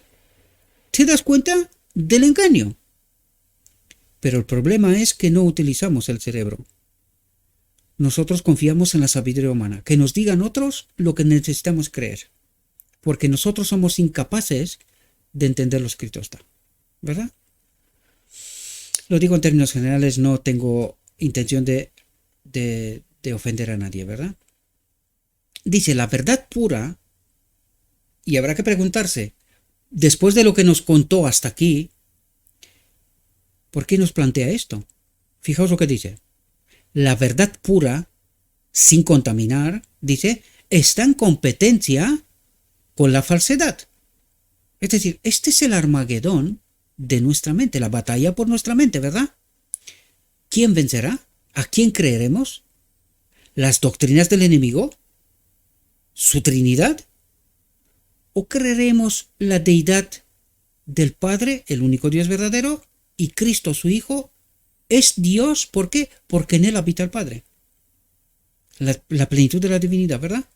te das cuenta del engaño. Pero el problema es que no utilizamos el cerebro. Nosotros confiamos en la sabiduría humana, que nos digan otros lo que necesitamos creer, porque nosotros somos incapaces de entender lo escrito está, ¿verdad? Lo digo en términos generales, no tengo intención de ofender a nadie, ¿verdad? Dice, la verdad pura, y habrá que preguntarse, después de lo que nos contó hasta aquí, ¿por qué nos plantea esto? Fijaos lo que dice. La verdad pura, sin contaminar, dice, está en competencia con la falsedad. Es decir, este es el Armagedón de nuestra mente, la batalla por nuestra mente, ¿verdad? ¿Quién vencerá? ¿A quién creeremos? ¿Las doctrinas del enemigo? ¿Su Trinidad? ¿O creeremos la deidad del Padre, el único Dios verdadero, y Cristo su Hijo es Dios? ¿Por qué? Porque en él habita el Padre. La plenitud de la divinidad, ¿verdad?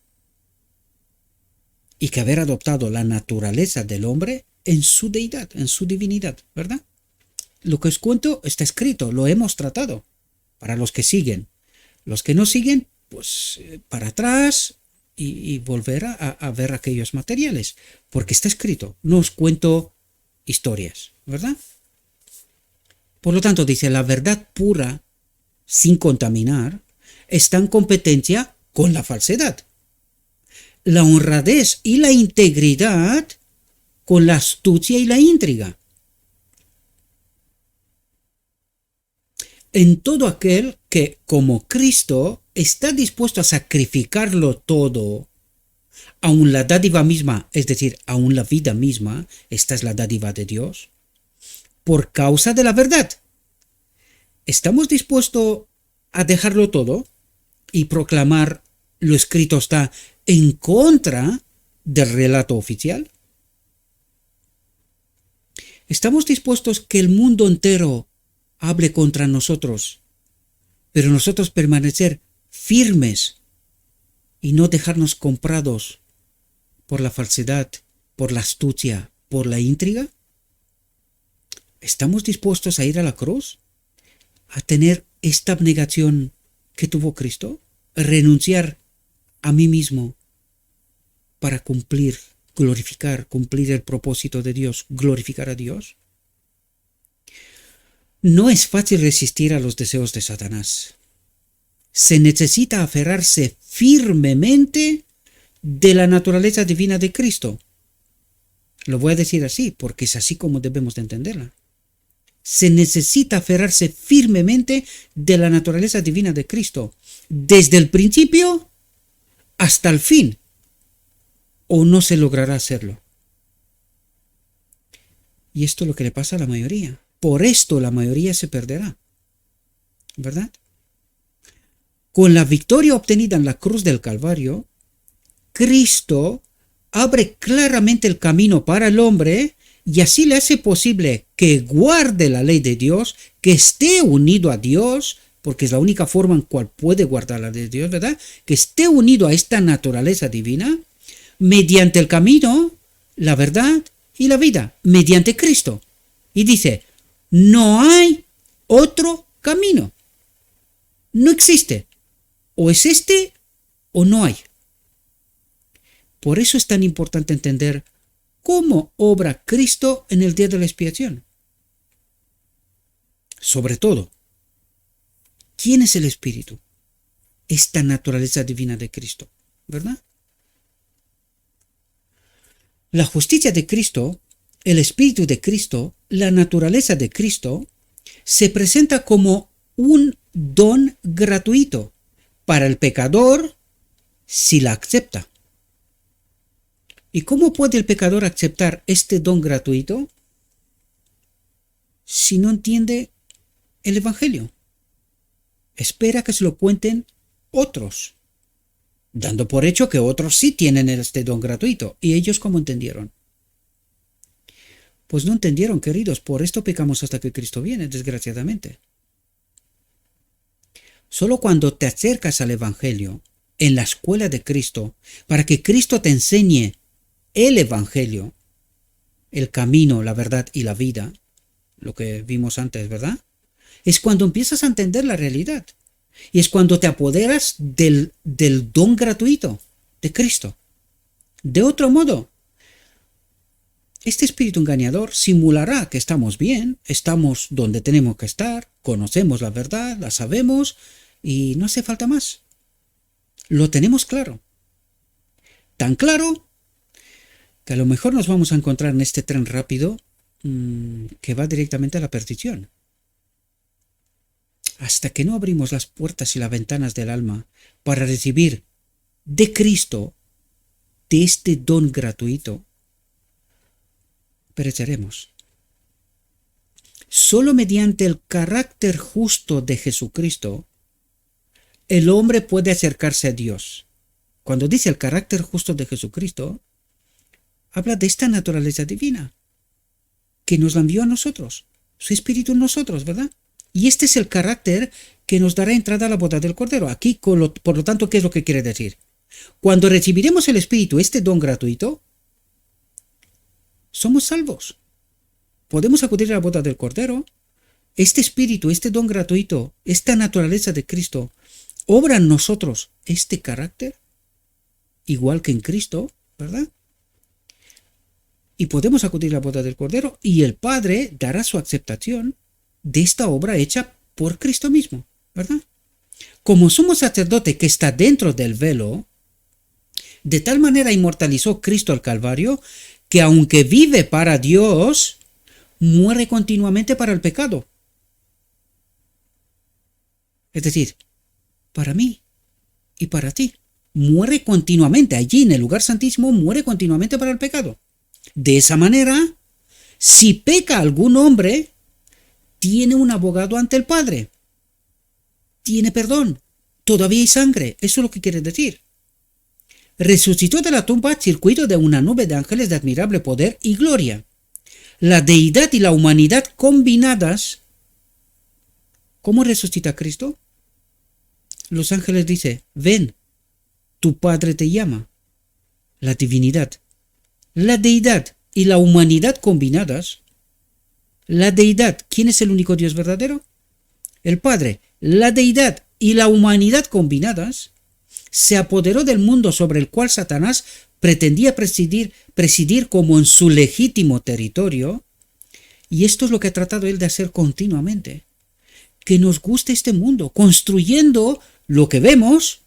Y que haber adoptado la naturaleza del hombre en su deidad, en su divinidad, ¿verdad? Lo que os cuento está escrito, lo hemos tratado, para los que siguen. Los que no siguen, pues para atrás y volver a ver aquellos materiales, porque está escrito, no os cuento historias, ¿verdad? Por lo tanto, dice, la verdad pura, sin contaminar, está en competencia con la falsedad. La honradez y la integridad con la astucia y la intriga. En todo aquel que, como Cristo, está dispuesto a sacrificarlo todo, aun la dádiva misma, es decir, aun la vida misma, esta es la dádiva de Dios, por causa de la verdad. ¿Estamos dispuestos a dejarlo todo y proclamar lo escrito está en contra del relato oficial? ¿Estamos dispuestos que el mundo entero hable contra nosotros, pero nosotros permanecer firmes y no dejarnos comprados por la falsedad, por la astucia, por la intriga? ¿Estamos dispuestos a ir a la cruz? ¿A tener esta abnegación que tuvo Cristo? ¿A renunciar a mí mismo para cumplir el propósito de Dios, glorificar a Dios? No es fácil resistir a los deseos de Satanás. Se necesita aferrarse firmemente de la naturaleza divina de Cristo. Lo voy a decir así, porque es así como debemos de entenderla. Se necesita aferrarse firmemente de la naturaleza divina de Cristo, desde el principio hasta el fin, o no se logrará hacerlo. Y esto es lo que le pasa a la mayoría. Por esto la mayoría se perderá, ¿verdad? Con la victoria obtenida en la cruz del Calvario, Cristo abre claramente el camino para el hombre y así le hace posible que guarde la ley de Dios, que esté unido a Dios, porque es la única forma en cual puede guardar la ley de Dios, ¿verdad? Que esté unido a esta naturaleza divina, mediante el camino, la verdad y la vida, mediante Cristo. Y dice, no hay otro camino. No existe. O es este o no hay. Por eso es tan importante entender cómo obra Cristo en el día de la expiación. Sobre todo, ¿quién es el Espíritu? Esta naturaleza divina de Cristo, ¿verdad? La justicia de Cristo, el Espíritu de Cristo, la naturaleza de Cristo, se presenta como un don gratuito para el pecador si la acepta. ¿Y cómo puede el pecador aceptar este don gratuito si no entiende el Evangelio? Espera que se lo cuenten otros, dando por hecho que otros sí tienen este don gratuito. ¿Y ellos cómo entendieron? Pues no entendieron, queridos. Por esto pecamos hasta que Cristo viene, desgraciadamente. Solo cuando te acercas al Evangelio, en la escuela de Cristo, para que Cristo te enseñe el Evangelio, el camino, la verdad y la vida, lo que vimos antes, ¿verdad? Es cuando empiezas a entender la realidad. Y es cuando te apoderas del don gratuito de Cristo. De otro modo, este espíritu engañador simulará que estamos bien, estamos donde tenemos que estar, conocemos la verdad, la sabemos y no hace falta más. Lo tenemos claro. Tan claro que a lo mejor nos vamos a encontrar en este tren rápido que va directamente a la perdición. Hasta que no abrimos las puertas y las ventanas del alma para recibir de Cristo, de este don gratuito, pereceremos. Solo mediante el carácter justo de Jesucristo, el hombre puede acercarse a Dios. Cuando dice el carácter justo de Jesucristo, habla de esta naturaleza divina, que nos la envió a nosotros, su Espíritu en nosotros, ¿verdad? Y este es el carácter que nos dará entrada a la boda del Cordero. Aquí, por lo tanto, ¿qué es lo que quiere decir? Cuando recibiremos el Espíritu, este don gratuito, somos salvos. Podemos acudir a la boda del Cordero. Este Espíritu, este don gratuito, esta naturaleza de Cristo, obra en nosotros este carácter, igual que en Cristo, ¿verdad? Y podemos acudir a la boda del Cordero y el Padre dará su aceptación de esta obra hecha por Cristo mismo, ¿verdad? Como sumo sacerdote que está dentro del velo, de tal manera inmortalizó Cristo al Calvario, que aunque vive para Dios, muere continuamente para el pecado. Es decir, para mí y para ti. Muere continuamente, allí en el lugar santísimo, muere continuamente para el pecado. De esa manera, si peca algún hombre, tiene un abogado ante el Padre. Tiene perdón. Todavía hay sangre. Eso es lo que quiere decir. Resucitó de la tumba circuito de una nube de ángeles de admirable poder y gloria. La deidad y la humanidad combinadas. ¿Cómo resucita Cristo? Los ángeles dicen, ven, tu Padre te llama. La divinidad. La deidad y la humanidad combinadas. La deidad, ¿quién es el único Dios verdadero? El Padre. La deidad y la humanidad combinadas se apoderó del mundo sobre el cual Satanás pretendía presidir como en su legítimo territorio, y esto es lo que ha tratado él de hacer continuamente. Que nos guste este mundo, construyendo lo que vemos,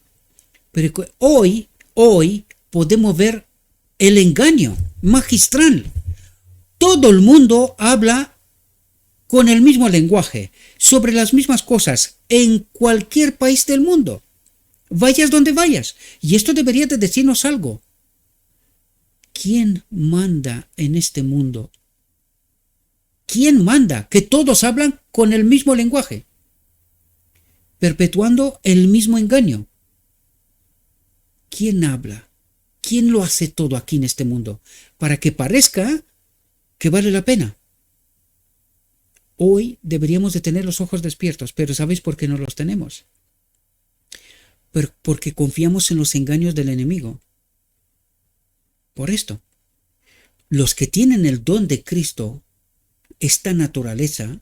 pero que hoy podemos ver el engaño magistral. Todo el mundo habla con el mismo lenguaje, sobre las mismas cosas, en cualquier país del mundo. Vayas donde vayas. Y esto debería de decirnos algo. ¿Quién manda en este mundo? ¿Quién manda? Que todos hablan con el mismo lenguaje, perpetuando el mismo engaño. ¿Quién habla? ¿Quién lo hace todo aquí en este mundo? Para que parezca que vale la pena. Hoy deberíamos de tener los ojos despiertos, pero ¿sabéis por qué no los tenemos? Porque confiamos en los engaños del enemigo. Por esto, los que tienen el don de Cristo, esta naturaleza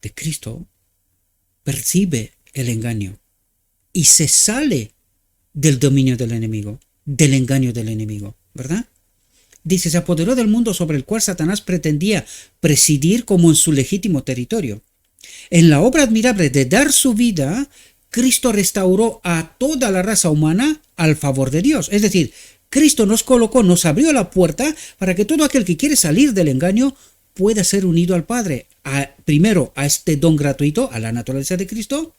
de Cristo, percibe el engaño y se sale del dominio del enemigo, del engaño del enemigo, ¿verdad? Dice, se apoderó del mundo sobre el cual Satanás pretendía presidir como en su legítimo territorio. En la obra admirable de dar su vida, Cristo restauró a toda la raza humana al favor de Dios. Es decir, Cristo nos colocó, nos abrió la puerta para que todo aquel que quiere salir del engaño pueda ser unido al Padre. Primero a este don gratuito, a la naturaleza de Cristo,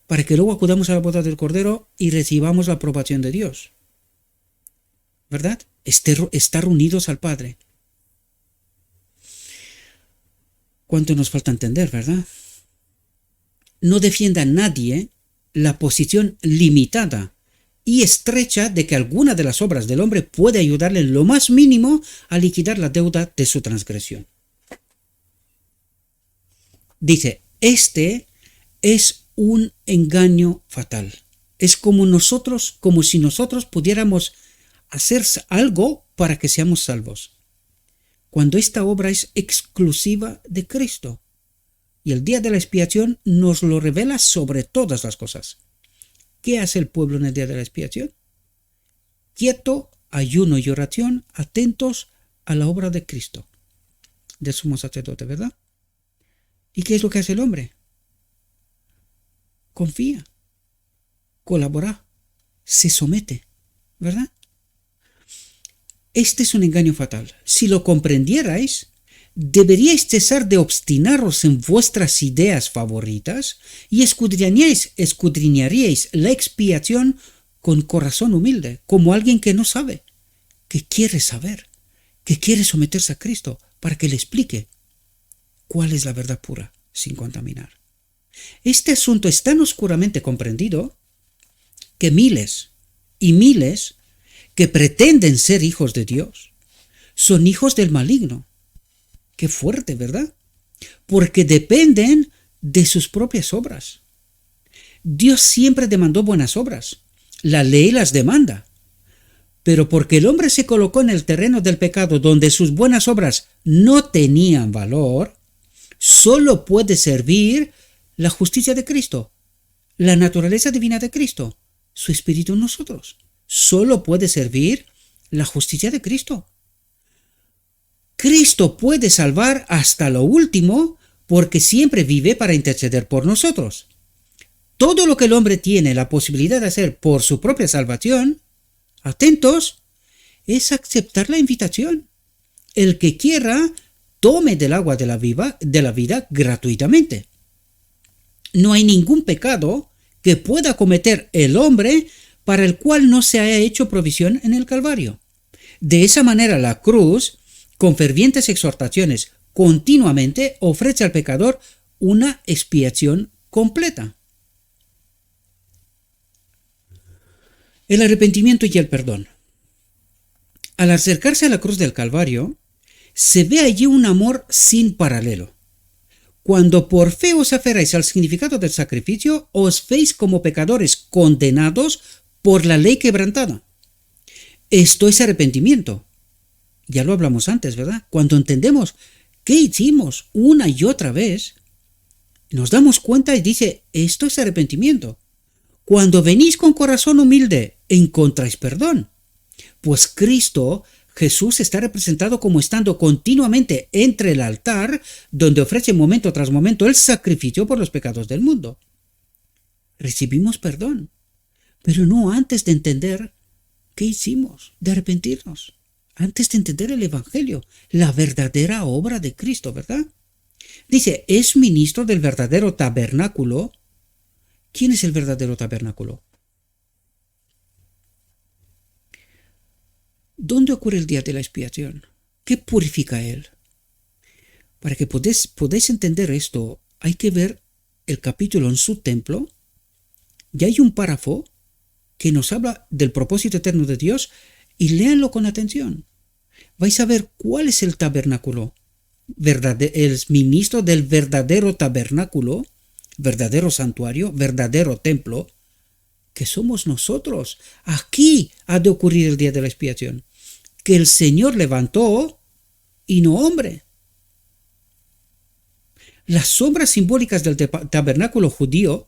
para que luego acudamos a la boda del Cordero y recibamos la aprobación de Dios. ¿Verdad? estar unidos al Padre. ¿Cuánto nos falta entender, verdad? No defienda a nadie la posición limitada y estrecha de que alguna de las obras del hombre puede ayudarle en lo más mínimo a liquidar la deuda de su transgresión. Dice, este es un engaño fatal. Es como si nosotros pudiéramos hacer algo para que seamos salvos, cuando esta obra es exclusiva de Cristo. Y el día de la expiación nos lo revela sobre todas las cosas. ¿Qué hace el pueblo en el día de la expiación? Quieto, ayuno y oración, atentos a la obra de Cristo, del sumo sacerdote, ¿verdad? ¿Y qué es lo que hace el hombre? Confía, colabora, se somete, ¿verdad? Este es un engaño fatal. Si lo comprendierais, deberíais cesar de obstinaros en vuestras ideas favoritas y escudriñaríais la expiación con corazón humilde, como alguien que no sabe, que quiere saber, que quiere someterse a Cristo para que le explique cuál es la verdad pura, sin contaminar. Este asunto es tan oscuramente comprendido que miles y miles que pretenden ser hijos de Dios son hijos del maligno. Qué fuerte, ¿verdad? Porque dependen de sus propias obras. Dios siempre demandó buenas obras. La ley las demanda. Pero porque el hombre se colocó en el terreno del pecado donde sus buenas obras no tenían valor, solo puede servir la justicia de Cristo, la naturaleza divina de Cristo, su espíritu en nosotros. Solo puede servir la justicia de Cristo. Cristo puede salvar hasta lo último porque siempre vive para interceder por nosotros. Todo lo que el hombre tiene la posibilidad de hacer por su propia salvación, atentos, es aceptar la invitación. El que quiera, tome del agua de la vida gratuitamente. No hay ningún pecado que pueda cometer el hombre para el cual no se haya hecho provisión en el Calvario. De esa manera la cruz, con fervientes exhortaciones, continuamente ofrece al pecador una expiación completa. El arrepentimiento y el perdón. Al acercarse a la cruz del Calvario, se ve allí un amor sin paralelo. Cuando por fe os aferráis al significado del sacrificio, os veis como pecadores condenados por la ley quebrantada. Esto es arrepentimiento. Ya lo hablamos antes, ¿verdad? Cuando entendemos qué hicimos una y otra vez, nos damos cuenta y dice, esto es arrepentimiento. Cuando venís con corazón humilde, encontráis perdón. Pues Cristo, Jesús, está representado como estando continuamente entre el altar, donde ofrece momento tras momento el sacrificio por los pecados del mundo. Recibimos perdón, pero no antes de entender qué hicimos, de arrepentirnos. Antes de entender el Evangelio, la verdadera obra de Cristo, ¿verdad? Dice, es ministro del verdadero tabernáculo. ¿Quién es el verdadero tabernáculo? ¿Dónde ocurre el día de la expiación? ¿Qué purifica él? Para que podáis entender esto, hay que ver el capítulo en su templo. Y hay un párrafo que nos habla del propósito eterno de Dios, y léanlo con atención. Vais a ver cuál es el tabernáculo, el ministro del verdadero tabernáculo, verdadero santuario, verdadero templo, que somos nosotros. Aquí ha de ocurrir el día de la expiación, que el Señor levantó y no hombre. Las obras simbólicas del tabernáculo judío,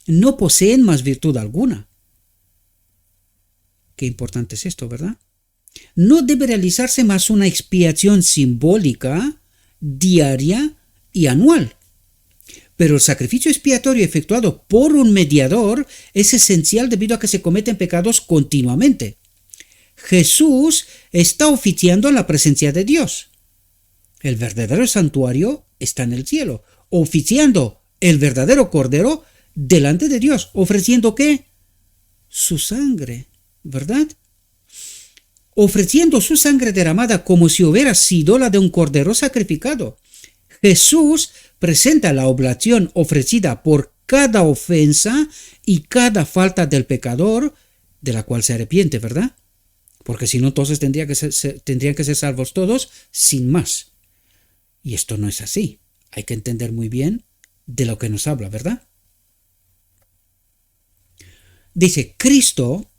no poseen más virtud alguna. Qué importante es esto, ¿verdad? No debe realizarse más una expiación simbólica, diaria y anual. Pero el sacrificio expiatorio efectuado por un mediador es esencial debido a que se cometen pecados continuamente. Jesús está oficiando en la presencia de Dios. El verdadero santuario está en el cielo, oficiando el verdadero Cordero delante de Dios, ofreciendo ¿qué? su sangre, ¿verdad? Ofreciendo su sangre derramada como si hubiera sido la de un cordero sacrificado. Jesús presenta la oblación ofrecida por cada ofensa y cada falta del pecador de la cual se arrepiente, ¿verdad? Porque si no, entonces tendrían que ser salvos todos sin más. Y esto no es así. Hay que entender muy bien de lo que nos habla, ¿verdad? Dice, Cristo,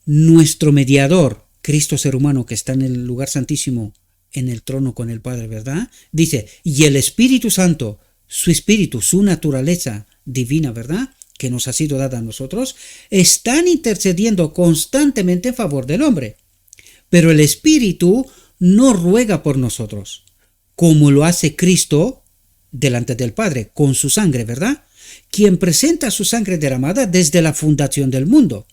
nuestro mediador, Cristo ser humano que está en el lugar santísimo, en el trono con el Padre, ¿verdad? Dice, y el Espíritu Santo, su espíritu, su naturaleza divina, ¿verdad?, que nos ha sido dada a nosotros, están intercediendo constantemente en favor del hombre. Pero el Espíritu no ruega por nosotros, como lo hace Cristo delante del Padre, con su sangre, ¿verdad?, quien presenta su sangre derramada desde la fundación del mundo.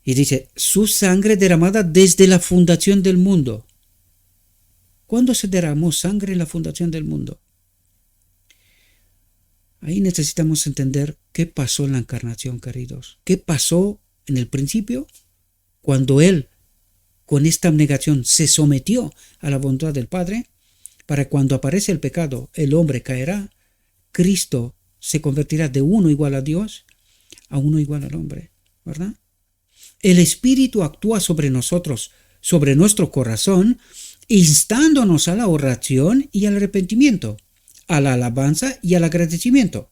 Y dice, su sangre derramada desde la fundación del mundo. ¿Cuándo se derramó sangre en la fundación del mundo? Ahí necesitamos entender qué pasó en la encarnación, queridos. ¿Qué pasó en el principio? Cuando Él, con esta abnegación, se sometió a la voluntad del Padre, para cuando aparece el pecado, el hombre caerá, Cristo se convertirá de uno igual a Dios a uno igual al hombre, ¿verdad? El Espíritu actúa sobre nosotros, sobre nuestro corazón, instándonos a la oración y al arrepentimiento, a la alabanza y al agradecimiento.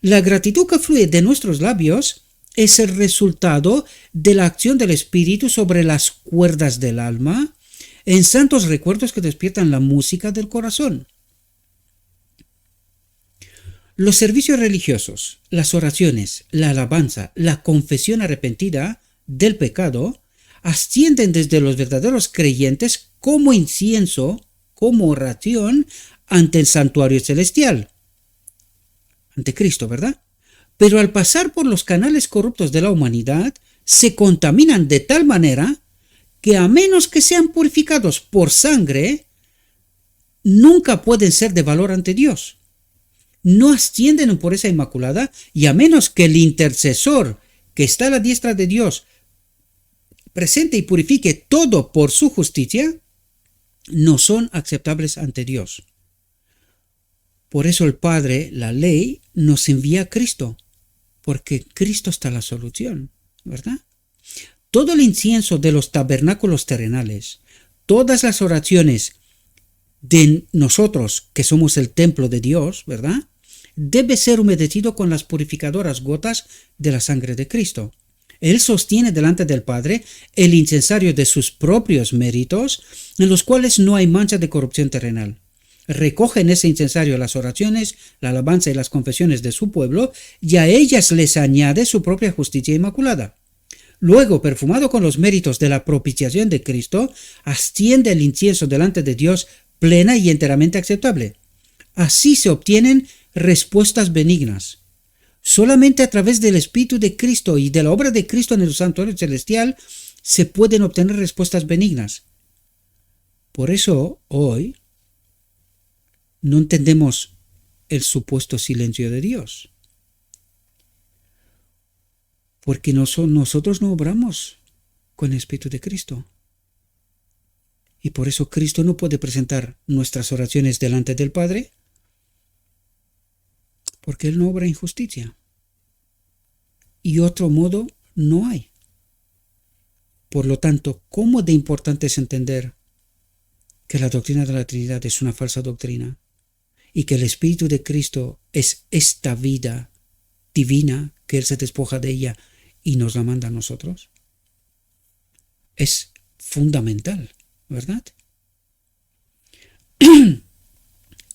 La gratitud que fluye de nuestros labios es el resultado de la acción del Espíritu sobre las cuerdas del alma, en santos recuerdos que despiertan la música del corazón. Los servicios religiosos, las oraciones, la alabanza, la confesión arrepentida del pecado ascienden desde los verdaderos creyentes como incienso, como oración ante el santuario celestial, ante Cristo, ¿verdad? Pero al pasar por los canales corruptos de la humanidad, se contaminan de tal manera que a menos que sean purificados por sangre, nunca pueden ser de valor ante Dios. No ascienden en pureza inmaculada y a menos que el intercesor que está a la diestra de Dios presente y purifique todo por su justicia, no son aceptables ante Dios. Por eso el Padre, la ley, nos envía a Cristo, porque Cristo está la solución, ¿verdad? Todo el incienso de los tabernáculos terrenales, todas las oraciones de nosotros, que somos el templo de Dios, ¿verdad?, debe ser humedecido con las purificadoras gotas de la sangre de Cristo. Él sostiene delante del Padre el incensario de sus propios méritos, en los cuales no hay mancha de corrupción terrenal. Recoge en ese incensario las oraciones, la alabanza y las confesiones de su pueblo, y a ellas les añade su propia justicia inmaculada. Luego, perfumado con los méritos de la propiciación de Cristo, asciende el incienso delante de Dios plena y enteramente aceptable. Así se obtienen respuestas benignas. Solamente a través del Espíritu de Cristo y de la obra de Cristo en el santuario celestial se pueden obtener respuestas benignas. Por eso, hoy, no entendemos el supuesto silencio de Dios. Porque nosotros no obramos con el Espíritu de Cristo. Y por eso Cristo no puede presentar nuestras oraciones delante del Padre, porque Él no obra injusticia. Y otro modo no hay. Por lo tanto, ¿cómo de importante es entender que la doctrina de la Trinidad es una falsa doctrina? Y que el Espíritu de Cristo es esta vida divina, que Él se despoja de ella y nos la manda a nosotros. Es fundamental, ¿verdad?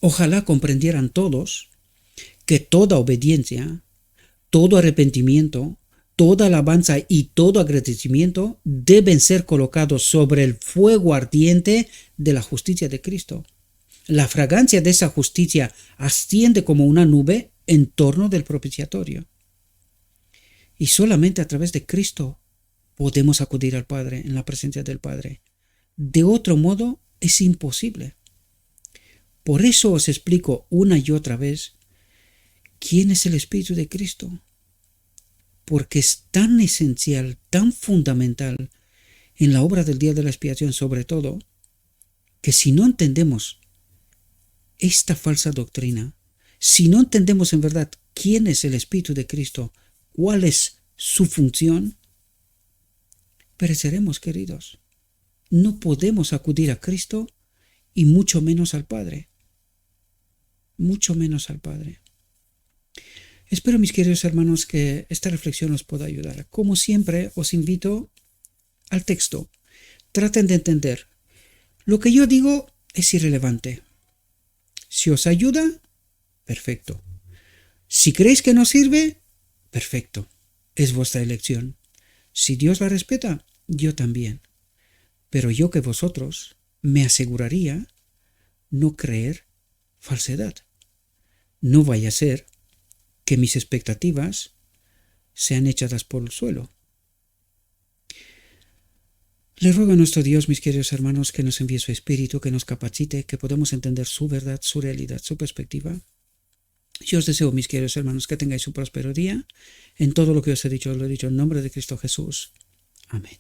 Ojalá comprendieran todos que toda obediencia, todo arrepentimiento, toda alabanza y todo agradecimiento deben ser colocados sobre el fuego ardiente de la justicia de Cristo. La fragancia de esa justicia asciende como una nube en torno del propiciatorio. Y solamente a través de Cristo podemos acudir al Padre, en la presencia del Padre. De otro modo es imposible. Por eso os explico una y otra vez quién es el Espíritu de Cristo. porque es tan esencial, tan fundamental en la obra del día de la expiación sobre todo, que si no entendemos esta falsa doctrina, si no entendemos en verdad quién es el Espíritu de Cristo, cuál es su función, pereceremos, queridos. No podemos acudir a Cristo y mucho menos al Padre. Mucho menos al Padre. Espero, mis queridos hermanos, que esta reflexión os pueda ayudar. Como siempre, os invito al texto. Traten de entender. Lo que yo digo es irrelevante. Si os ayuda, perfecto. Si creéis que no sirve, perfecto. Es vuestra elección. Si Dios la respeta, yo también. Pero yo que vosotros me aseguraría no creer falsedad. No vaya a ser que mis expectativas sean echadas por el suelo. Le ruego a nuestro Dios, mis queridos hermanos, que nos envíe su Espíritu, que nos capacite, que podamos entender su verdad, su realidad, su perspectiva. Yo os deseo, mis queridos hermanos, que tengáis un próspero día. En todo lo que os he dicho, lo he dicho en nombre de Cristo Jesús. Amén.